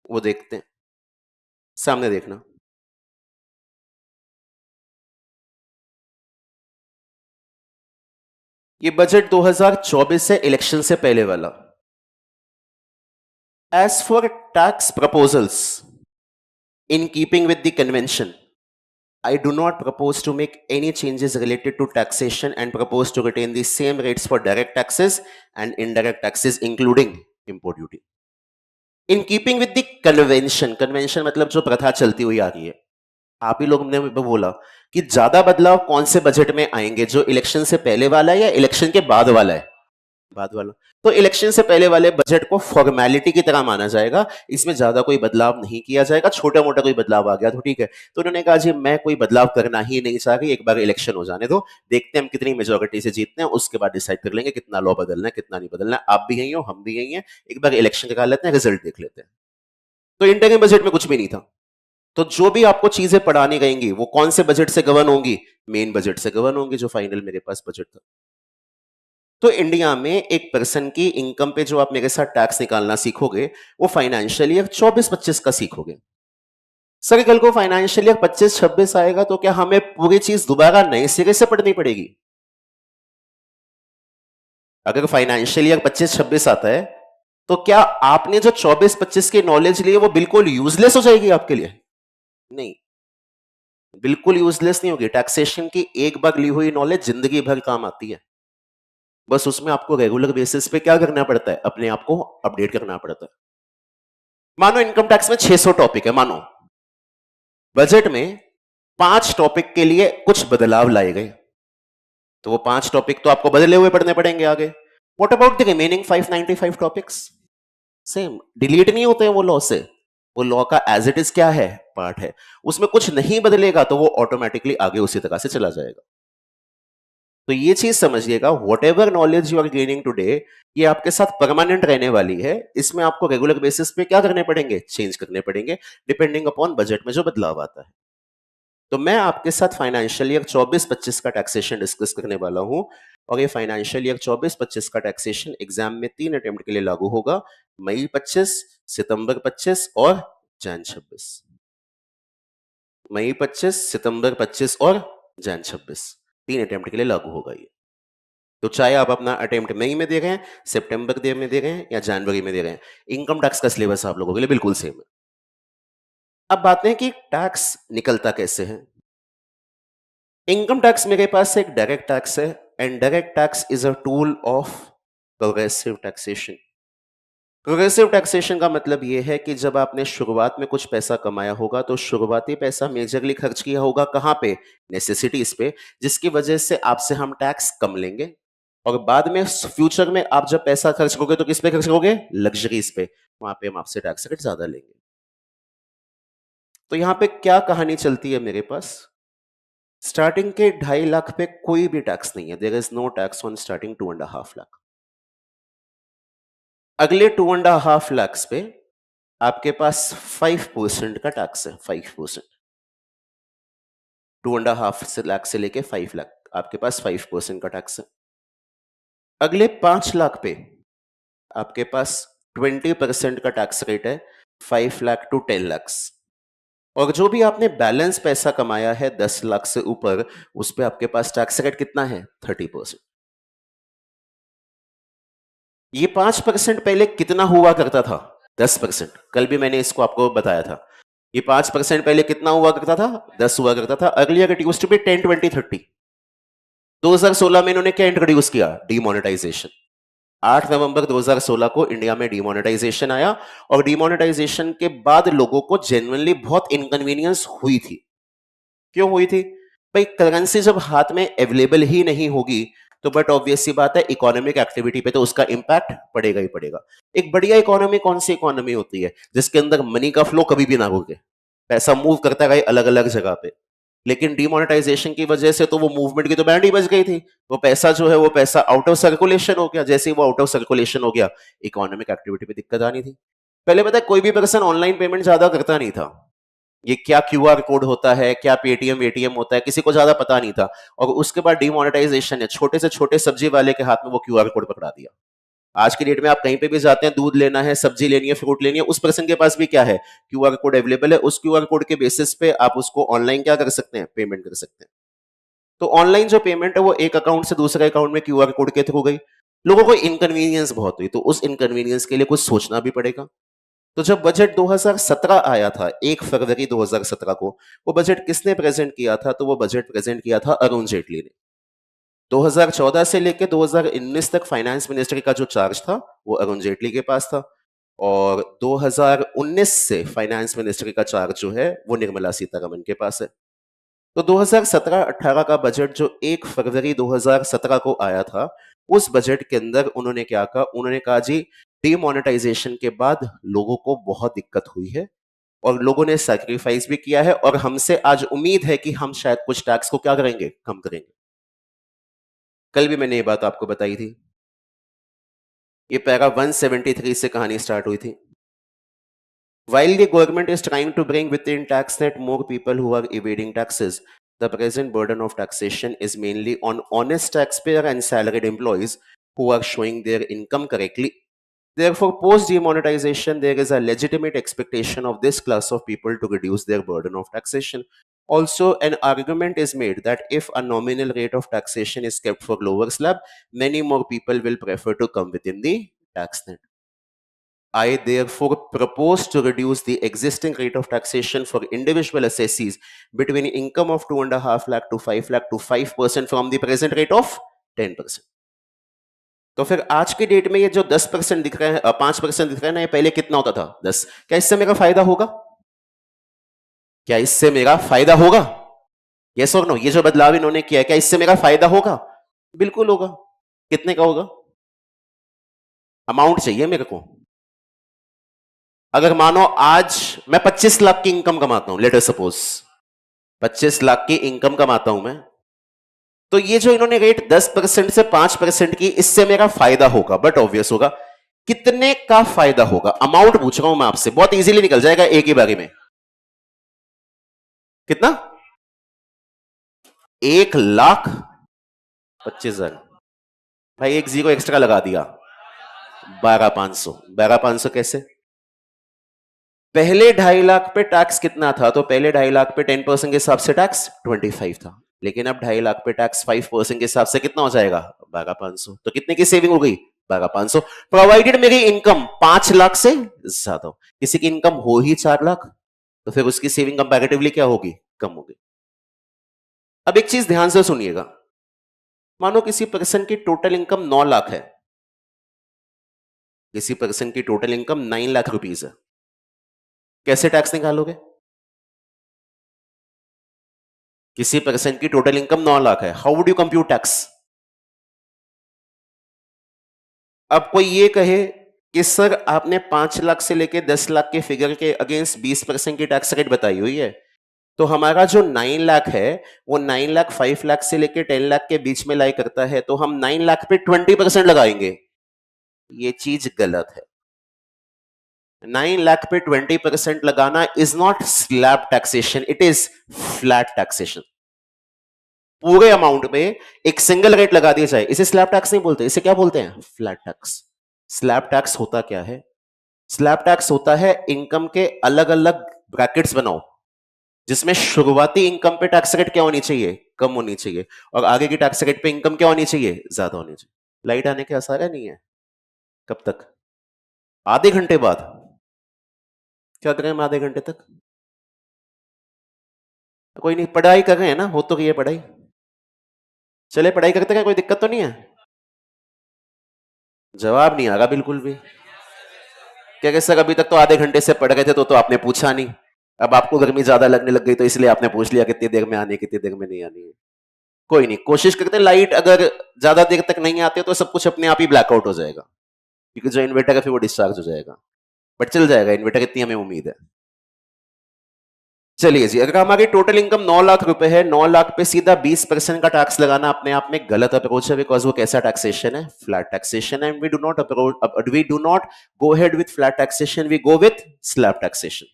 वो देखते हैं, सामने देखना। ये बजट 2024 है, इलेक्शन से पहले वाला। As for tax proposals in keeping with the convention, I do not propose to make any changes related to taxation and propose to retain the same rates for direct taxes and indirect taxes, including import duty. In keeping with the convention, convention मतलब जो प्रथा चलती हुई आ रही है, आप ही लोग ने बोला कि ज्यादा बदलाव कौन से बजट में आएंगे, जो इलेक्शन से पहले वाला है या इलेक्शन के बाद वाला है? बाद वाला। तो इलेक्शन से पहले वाले बजट को फॉर्मेलिटी की तरह माना जाएगा, इसमें ज्यादा कोई बदलाव नहीं किया जाएगा, छोटा मोटा कोई बदलाव आ गया तो ठीक है। तो उन्होंने कहा जी मैं कोई बदलाव करना ही नहीं चाह रही, एक बार इलेक्शन हो जाने दो, देखते हैं हम कितनी मेजोरिटी से जीतते हैं, उसके बाद डिसाइड कर लेंगे कितना लॉ बदलना है कितना नहीं बदलना है। आप भी यही हो, हम भी यही हैं, एक बार इलेक्शन करा लेते हैं, रिजल्ट देख लेते हैं। तो इंटरिम बजट में कुछ भी नहीं था। तो जो भी आपको चीजें पढ़ानी गएंगी वो कौन से बजट से गवर्न होंगी? मेन बजट से गवर्न होंगी, जो फाइनल मेरे पास बजट था। तो इंडिया में एक पर्सन की इनकम पे जो आप मेरे साथ टैक्स निकालना सीखोगे, वो फाइनेंशियल ईयर 24-25 का सीखोगे। सर कल को फाइनेंशियल ईयर 25-26 आएगा तो क्या हमें पूरी चीज दोबारा नए सिरे से पढ़नी पड़ेगी? अगर फाइनेंशियल ईयर 25-26 आता है तो क्या आपने जो 24-25 की नॉलेज ली है वो बिल्कुल यूजलेस हो जाएगी आपके लिए? नहीं, बिल्कुल यूजलेस नहीं होगी। टैक्सेशन की एक बार ली हुई नॉलेज जिंदगी भर काम आती है। बस उसमें आपको रेगुलर बेसिस पे क्या करना पड़ता है, अपने आप को अपडेट करना पड़ता है। मानो इनकम टैक्स में 600 टॉपिक है, मानो बजट में 5 टॉपिक के लिए कुछ बदलाव लाए गए, तो वो 5 टॉपिक तो आपको बदले हुए पढ़ने पड़ेंगे आगे। What about the remaining 595 topics? Same, delete नहीं होते हैं वो लॉ से, वो लॉ का एज इट इज क्या है, पार्ट है। उसमें कुछ नहीं बदलेगा तो वो ऑटोमेटिकली आगे उसी तरह से चला जाएगा। तो ये चीज समझिएगा, whatever knowledge you are gaining today, ये आपके साथ परमानेंट रहने वाली है। इसमें आपको रेगुलर बेसिस पे क्या करने पड़ेंगे, चेंज करने पड़ेंगे, डिपेंडिंग अपॉन बजट में जो बदलाव आता है। तो मैं आपके साथ फाइनेंशियल ईयर 24-25 का टैक्सेशन डिस्कस करने वाला हूं, और ये फाइनेंशियल ईयर 24-25 का टैक्सेशन एग्जाम में 3 अटेम्प्ट के लिए लागू होगा, मई 25, सितंबर 25 और जैन 26। मई 25, सितंबर 25 और जैन 26, 3 अटेम्प्ट के लिए लागू होगा ये। तो चाहे आप अपना अटेम्प्ट मई में दे रहे हैं, सितंबर में दे रहे हैं या जनवरी में दे रहे हैं, इनकम टैक्स का सिलेबस आप लोगों के लिए बिल्कुल सेम है। अब बात है कि टैक्स निकलता कैसे है। इनकम टैक्स मेरे पास एक डायरेक्ट टैक्स है, and direct tax is a tool of progressive taxation. Progressive taxation का मतलब यह है कि जब आपने शुरुआत में कुछ पैसा कमाया होगा तो शुरुआती पैसा मेजरली खर्च किया होगा कहां पे, नेसेसिटीज पे, जिसकी वजह से आपसे हम टैक्स कम लेंगे, और बाद में फ्यूचर में आप जब पैसा खर्च करोगे तो किस पे खर्च करोगे, लग्जरीज पे, वहां पे हम आपसे टैक्स रेट ज्यादा लेंगे। तो यहां पे क्या कहानी चलती है मेरे पास, स्टार्टिंग के 2.5 लाख पे कोई भी टैक्स नहीं है, there is no tax on starting 2.5 lakh. अगले 2.5 लाख पे आपके पास 5% का टैक्स है, 5%। 2.5 लाख से लेके 5 लाख आपके पास 5% का टैक्स है। अगले 5 लाख पे आपके पास 20% का टैक्स रेट है, 5 लाख टू 10 लाख। और जो भी आपने बैलेंस पैसा कमाया है 10 लाख से ऊपर, उस पे आपके पास टैक्स रेट कितना है, 30%। ये 5% पहले कितना हुआ करता था, 10%। कल भी मैंने इसको आपको बताया था। ये 5% पहले कितना हुआ करता था, 10 हुआ करता था। Earlier it used to be 10, 20, 30। 2016 में इन्होंने क्या इंट्रोड्यूस किया, डीमोनेटाइजेशन। 8 नवंबर 2016 को इंडिया में डीमोनेटाइजेशन आया, और डीमोनेटाइजेशन के बाद लोगों को जेन्युइनली बहुत इनकन्वीनियंस हुई थी। क्यों हुई थी भाई, करेंसी जब हाथ में अवेलेबल ही नहीं होगी तो बट ऑब्वियस सी बात है इकोनॉमिक एक्टिविटी पे तो उसका इंपैक्ट पड़ेगा ही पड़ेगा। एक बढ़िया इकोनॉमी कौन सी इकोनॉमी होती है, जिसके अंदर मनी का फ्लो कभी भी ना रुके, पैसा मूव करता रहे अलग अलग जगह पे। लेकिन डिमोनेटाइजेशन की वजह से तो वो मूवमेंट की तो बैंड ही बज गई थी। वो पैसा जो है वो पैसा आउट ऑफ सर्कुलेशन हो गया, जैसे ही वो आउट ऑफ सर्कुलेशन हो गया इकोनॉमिक एक्टिविटी पे दिक्कत आनी थी। पहले पता है कोई भी पर्सन ऑनलाइन पेमेंट ज्यादा करता नहीं था, ये क्या क्यूआर कोड होता है, क्या पेटीएम एटीएम होता है, किसी को ज्यादा पता नहीं था। और उसके बाद डिमोनेटाइजेशन है, छोटे से छोटे सब्जी वाले के हाथ में वो क्यूआर कोड पकड़ा दिया। आज की डेट में आप कहीं पे भी जाते हैं, दूध लेना है, सब्जी लेनी है, फ्रूट लेनी है, उस पर्सन के पास भी क्या है, क्यूआर कोड अवेलेबल है। उस क्यूआर कोड के बेसिस पे आप उसको ऑनलाइन क्या कर सकते हैं, पेमेंट कर सकते हैं। तो ऑनलाइन जो पेमेंट है वो एक अकाउंट से दूसरे अकाउंट में क्यूआर कोड के थ्रू गई। लोगों को इनकन्वीनियंस बहुत हुई, तो उस इनकन्वीनियंस के लिए कुछ सोचना भी पड़ेगा। तो जब बजट 2017 आया था, 1 फरवरी 2017 को, वो बजट किसने प्रेजेंट किया था? तो वो बजट प्रेजेंट किया था अरुण जेटली ने। 2014 से लेकर 2019 तक फाइनेंस मिनिस्ट्री का जो चार्ज था वो अरुण जेटली के पास था, और 2019 से फाइनेंस मिनिस्ट्री का चार्ज जो है वो निर्मला सीतारमण के पास है। तो 2017-18 का बजट जो 1 फरवरी 2017 को आया था, उस बजट के अंदर उन्होंने क्या कहा? उन्होंने कहा जी, डीमोनेटाइजेशन के बाद लोगों को बहुत दिक्कत हुई है और लोगों ने सैक्रिफाइस भी किया है, और हमसे आज उम्मीद है कि हम शायद कुछ टैक्स को क्या करेंगे, कम करेंगे। कल भी मैंने ये बात आपको बताई थी। ये पैरा 173 से कहानी स्टार्ट हुई थी। While the government is trying to bring within tax net more people who are evading taxes, the present burden of taxation is mainly on honest taxpayer and salaried employees who are showing their income correctly. Therefore, post demonetization, there is a legitimate expectation of this class of people to reduce their burden of taxation. Also, an argument is made that if a nominal rate of taxation is kept for lower slab, many more people will prefer to come within the tax net. I therefore propose to reduce the existing rate of taxation for individual assessees between income of 2.5 lakh to 5 lakh to 5% from the present rate of 10%. तो फिर आज के date में ये जो 10% दिख रहा है, 5% दिख रहा है ना, ये पहले कितना होता था? 10। क्या इससे मेरा फायदा होगा? क्या इससे मेरा फायदा होगा? यस और नो? ये जो बदलाव इन्होंने किया है, क्या इससे मेरा फायदा होगा? बिल्कुल होगा। कितने का होगा? अमाउंट चाहिए मेरे को। अगर मानो आज मैं 25 लाख की इनकम कमाता हूं, लेट अस सपोज 25 लाख की इनकम कमाता हूं मैं, तो ये जो इन्होंने रेट 10% से 5% की, इससे मेरा फायदा होगा, बट ऑब्वियस होगा। कितने का फायदा होगा? अमाउंट पूछ रहा हूं मैं आपसे, बहुत इजीली निकल जाएगा एक ही बारी में। कितना? 1,25,000। भाई एक जीरो एक्स्ट्रा लगा दिया, 12,500। 12,500 कैसे? पहले 2.5 लाख पे टैक्स कितना था? तो पहले 2.5 लाख पे 10% के हिसाब से टैक्स 25 था, लेकिन अब 2.5 लाख पे टैक्स 5% के हिसाब से कितना हो जाएगा? 12,500। तो कितने की सेविंग हो गई? 12,500। प्रोवाइडेड मेरी इनकम 5 लाख से ज्यादा हो। किसी की इनकम हो ही 4 लाख, तो फिर उसकी सेविंग कंपैरेटिवली क्या होगी? कम होगी। अब एक चीज ध्यान से सुनिएगा, मानो किसी पर्सन की टोटल इनकम 9 लाख है, किसी पर्सन की टोटल इनकम 9 लाख रुपीज है, कैसे टैक्स निकालोगे? किसी पर्सन की टोटल इनकम 9 लाख है, how would you compute tax? अब कोई ये कहे कि सर आपने 5 लाख से लेके 10 लाख के फिगर के अगेंस्ट 20% की टैक्स रेट बताई हुई है, तो हमारा जो 9 लाख है वो 9 लाख 5 लाख से लेके 10 लाख के बीच में लाई करता है, तो हम 9 लाख पे 20% लगाएंगे। ये चीज गलत है। 9 लाख पे 20% लगाना is not slab taxation, it is flat taxation. पूरे अमाउंट पे एक सिंगल रेट लगा दिया जाए, इसे स्लैब टैक्स नहीं बोलते, इसे क्या बोलते हैं? Flat tax. स्लैब टैक्स होता क्या है? स्लैब टैक्स होता है इनकम के अलग अलग ब्रैकेट्स बनाओ, जिसमें शुरुआती इनकम पे टैक्स रेट क्या होनी चाहिए? कम होनी चाहिए, और आगे की टैक्स रेट पे इनकम क्या होनी चाहिए? ज्यादा होनी चाहिए। लाइट आने के आसार है? नहीं है? कब तक? आधे घंटे बाद? क्या करें हम आधे घंटे तक? कोई नहीं, पढ़ाई कर रहे हैं ना, हो तो रही है पढ़ाई। चले पढ़ाई करते हैं, कोई दिक्कत तो नहीं है? जवाब नहीं आ रहा बिल्कुल भी। क्या कह सर अभी तक तो आधे घंटे से पढ़ रहे थे, तो आपने पूछा नहीं, अब आपको गर्मी ज्यादा लगने लग गई तो इसलिए आपने पूछ लिया कितनी देर में आनी है, कितनी देर में नहीं आनी है। कोई नहीं, कोशिश करते हैं, लाइट अगर ज्यादा देर तक नहीं आती तो सब कुछ अपने आप ही ब्लैकआउट हो जाएगा, क्योंकि जो इन्वर्टर है फिर वो डिस्चार्ज हो जाएगा, बट चल जाएगा इन्वर्टर, इतनी हमें उम्मीद है। चलिए जी, अगर हमारी टोटल इनकम 9 लाख रुपए है, 9 लाख पे सीधा 20% का टैक्स लगाना अपने आप में गलत अप्रोच है, बिकॉज वो कैसा टैक्सेशन है? फ्लैट टैक्सेशन है। We do not go ahead with flat taxation, we go with slab taxation.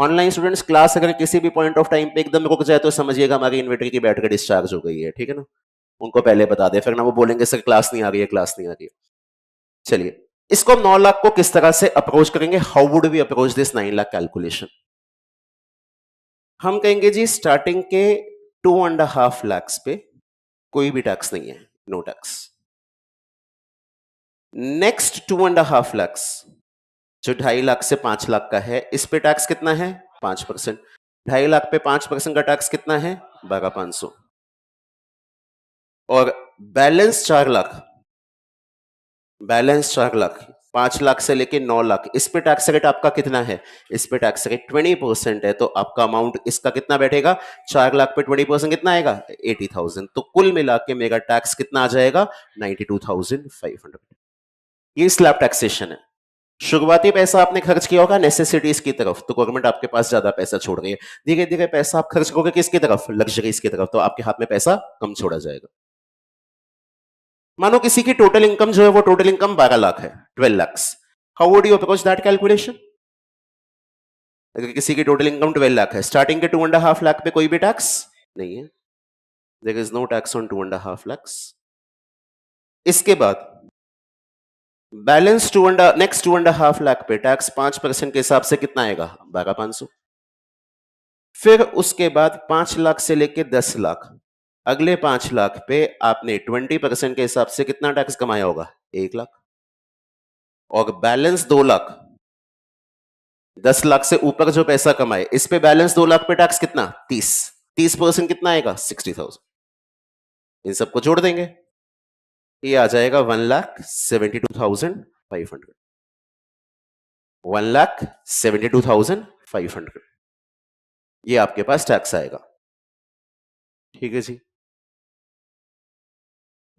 Online students, class अगर किसी भी पॉइंट ऑफ टाइम पे एकदम रुक जाए तो समझिएगा हमारी इन्वर्टर की बैटरी डिस्चार्ज हो गई है, ठीक है ना। उनको पहले बता दे, फिर ना वो बोलेंगे सर क्लास नहीं आ रही है, क्लास नहीं आ रही है। चलिए, इसको 9 लाख को किस तरह से अप्रोच करेंगे, how would we approach this 9 lakh calculation. हम कहेंगे जी स्टार्टिंग के 2.5 लाख पे कोई भी टैक्स नहीं है, नो टैक्स। नेक्स्ट 2.5 लाख जो 2.5 लाख से 5 लाख का है, इस पे टैक्स कितना है, 5%। 2.5 लाख पे 5% का टैक्स कितना है, 12,500। और बैलेंस 4 लाख, बैलेंस 4 लाख, 5 लाख से लेके 9 लाख, इस पे टैक्स रेट आपका कितना है, इस पे टैक्स रेट 20% है, तो आपका अमाउंट इसका कितना बैठेगा, 4 लाख पे 20% कितना आएगा, 80,000। तो कुल मिला के मेरा टैक्स कितना आ जाएगा, 92,500। ये स्लैब टैक्सेशन है। शुरुआती पैसा आपने खर्च किया होगा नेसेसिटीज की तरफ, तो गवर्नमेंट आपके पास ज्यादा पैसा छोड़ रही है। धीरे धीरे पैसा आप खर्च करोगे किसकी तरफ, लग्जरीज की तरफ, तो आपके हाथ में पैसा कम छोड़ा जाएगा। मानो किसी की टोटल इनकम जो है वो टोटल इनकम 12 लाख है, 12 lakhs। How would you approach that calculation. अगर किसी की टोटल इनकम 12 लाख है, स्टार्टिंग के 2.5 लाख पे कोई भी टैक्स नहीं है, there is no tax on 2.5 lakhs। इसके बाद बैलेंस नेक्स्ट 2.5 लाख पे टैक्स 5% के हिसाब से कितना आएगा, 12,500। फिर उसके बाद 5 लाख से लेके 10 लाख, अगले 5 लाख पे आपने 20% के हिसाब से कितना टैक्स कमाया होगा, 1 लाख। और बैलेंस 2 लाख, 10 लाख से ऊपर जो पैसा कमाए, इस पे बैलेंस 2 लाख पे टैक्स कितना, 30% कितना आएगा, 60,000। इन सबको जोड़ देंगे, ये आ जाएगा 1,72,500। 1,72,500 ये आपके पास टैक्स आएगा, ठीक है जी।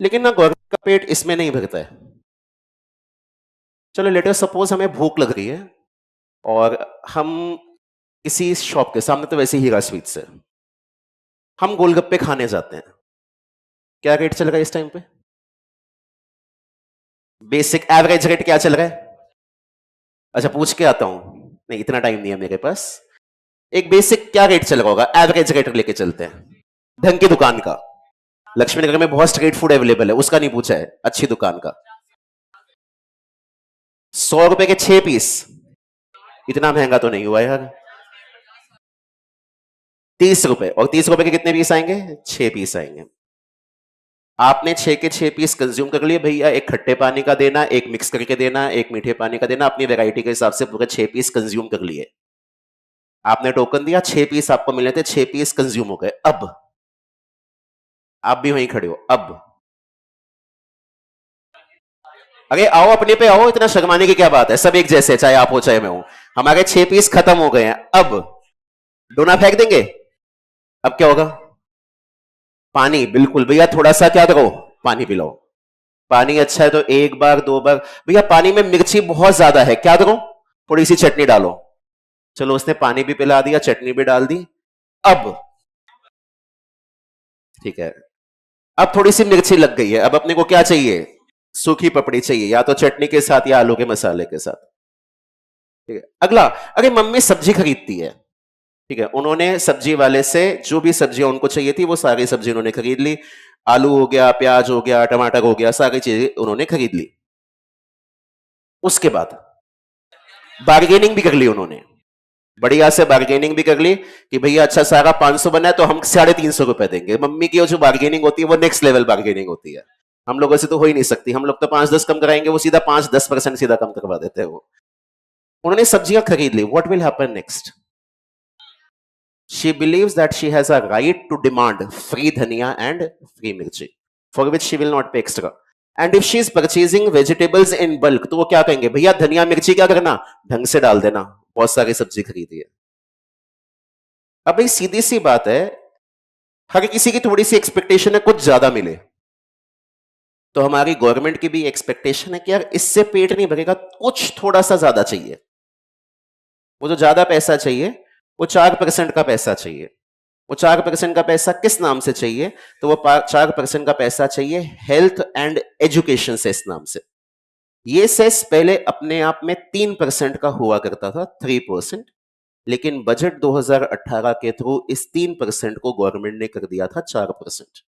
लेकिन ना गवर्नमेंट का पेट इसमें नहीं भरता है। चलो लेटर सपोज हमें भूख लग रही है और हम किसी शॉप के सामने, तो वैसे हीरा स्वीट्स है, हम गोलगप्पे खाने जाते हैं। क्या रेट चल रहा है इस टाइम पे, बेसिक एवरेज रेट क्या चल रहा है। अच्छा पूछ के आता हूं, नहीं इतना टाइम नहीं है मेरे पास। एक बेसिक क्या रेट चल रहा होगा, एवरेज रेट लेके चलते हैं। ढंग की दुकान का, लक्ष्मी नगर में बहुत स्ट्रीट फूड अवेलेबल है, उसका नहीं पूछा है, अच्छी दुकान का। 100 रुपए के 6 पीस, इतना महंगा तो नहीं हुआ यार। 30 रुपए, और 30 रुपए के कितने पीस आएंगे, 6 पीस आएंगे। आपने 6 के 6 पीस कंज्यूम कर लिए भैया, एक खट्टे पानी का देना, एक मिक्स करके देना, एक मीठे पानी का देना, अपनी वैरायटी के हिसाब से पूरे 6 पीस कंज्यूम कर लिए। आपने टोकन दिया, 6 पीस आपको मिले थे, 6 पीस कंज्यूम हो गए। अब आप भी वहीं खड़े हो, अब अरे आओ अपने पे आओ, इतना शर्माने की क्या बात है, सब एक जैसे, चाहे आप हो चाहे मैं हूं। हमारे 6 पीस खत्म हो गए हैं, अब डोना फेंक देंगे। अब क्या होगा, पानी, बिल्कुल भैया, थोड़ा सा क्या करो, पानी पिलाओ। पानी अच्छा है तो एक बार दो बार, भैया पानी में मिर्ची बहुत ज्यादा है, क्या करो, थोड़ी सी चटनी डालो। चलो उसने पानी भी पिला दिया, चटनी भी डाल दी। अब ठीक है, अब थोड़ी सी मिर्ची लग गई है, अब अपने को क्या चाहिए, सूखी पपड़ी चाहिए, या तो चटनी के साथ या आलू के मसाले के साथ। ठीक है, अगला, अरे मम्मी सब्जी खरीदती है, ठीक है, उन्होंने सब्जी वाले से जो भी सब्जियां उनको चाहिए थी वो सारी सब्जी उन्होंने खरीद ली। आलू हो गया, प्याज हो गया, टमाटर हो गया, सारी चीजें उन्होंने खरीद ली। उसके बाद बार्गेनिंग भी कर ली उन्होंने, बढ़िया से बार्गेनिंग भी कर ली कि भैया अच्छा सारा 500 बना है तो हम 350 रुपए देंगे। मम्मी की जो बार्गेनिंग होती है वो नेक्स्ट लेवल बार्गेनिंग होती है, हम लोगों से तो हो ही नहीं सकती। हम लोग तो 5-10 कम कराएंगे, वो सीधा 5-10% सीधा कम करवा देते हैं वो। उन्होंने सब्जियां खरीद ली, what will happen next, she believes that she has a right to demand free dhania and free mirchi, for which she will not pay extra. And if she is purchasing vegetables in bulk, तो वो क्या कहेंगे, भैया धनिया मिर्ची क्या करना, ढंग से डाल देना, बहुत सारी सब्जी खरीदी है। अब भाई सीधी सी बात है, हर किसी की थोड़ी सी एक्सपेक्टेशन है कुछ ज्यादा मिले, तो हमारी गवर्नमेंट की भी एक्सपेक्टेशन है कि यार इससे पेट नहीं भरेगा, कुछ थोड़ा सा ज्यादा चाहिए। वो जो ज्यादा पैसा चाहिए वो 4% का पैसा चाहिए। वो 4% का पैसा किस नाम से चाहिए, तो वो 4% का पैसा चाहिए हेल्थ एंड एजुकेशन सेस नाम से। ये सेस पहले अपने आप में 3% का हुआ करता था, 3%। लेकिन बजट 2018 के थ्रू इस 3% को गवर्नमेंट ने कर दिया था 4%।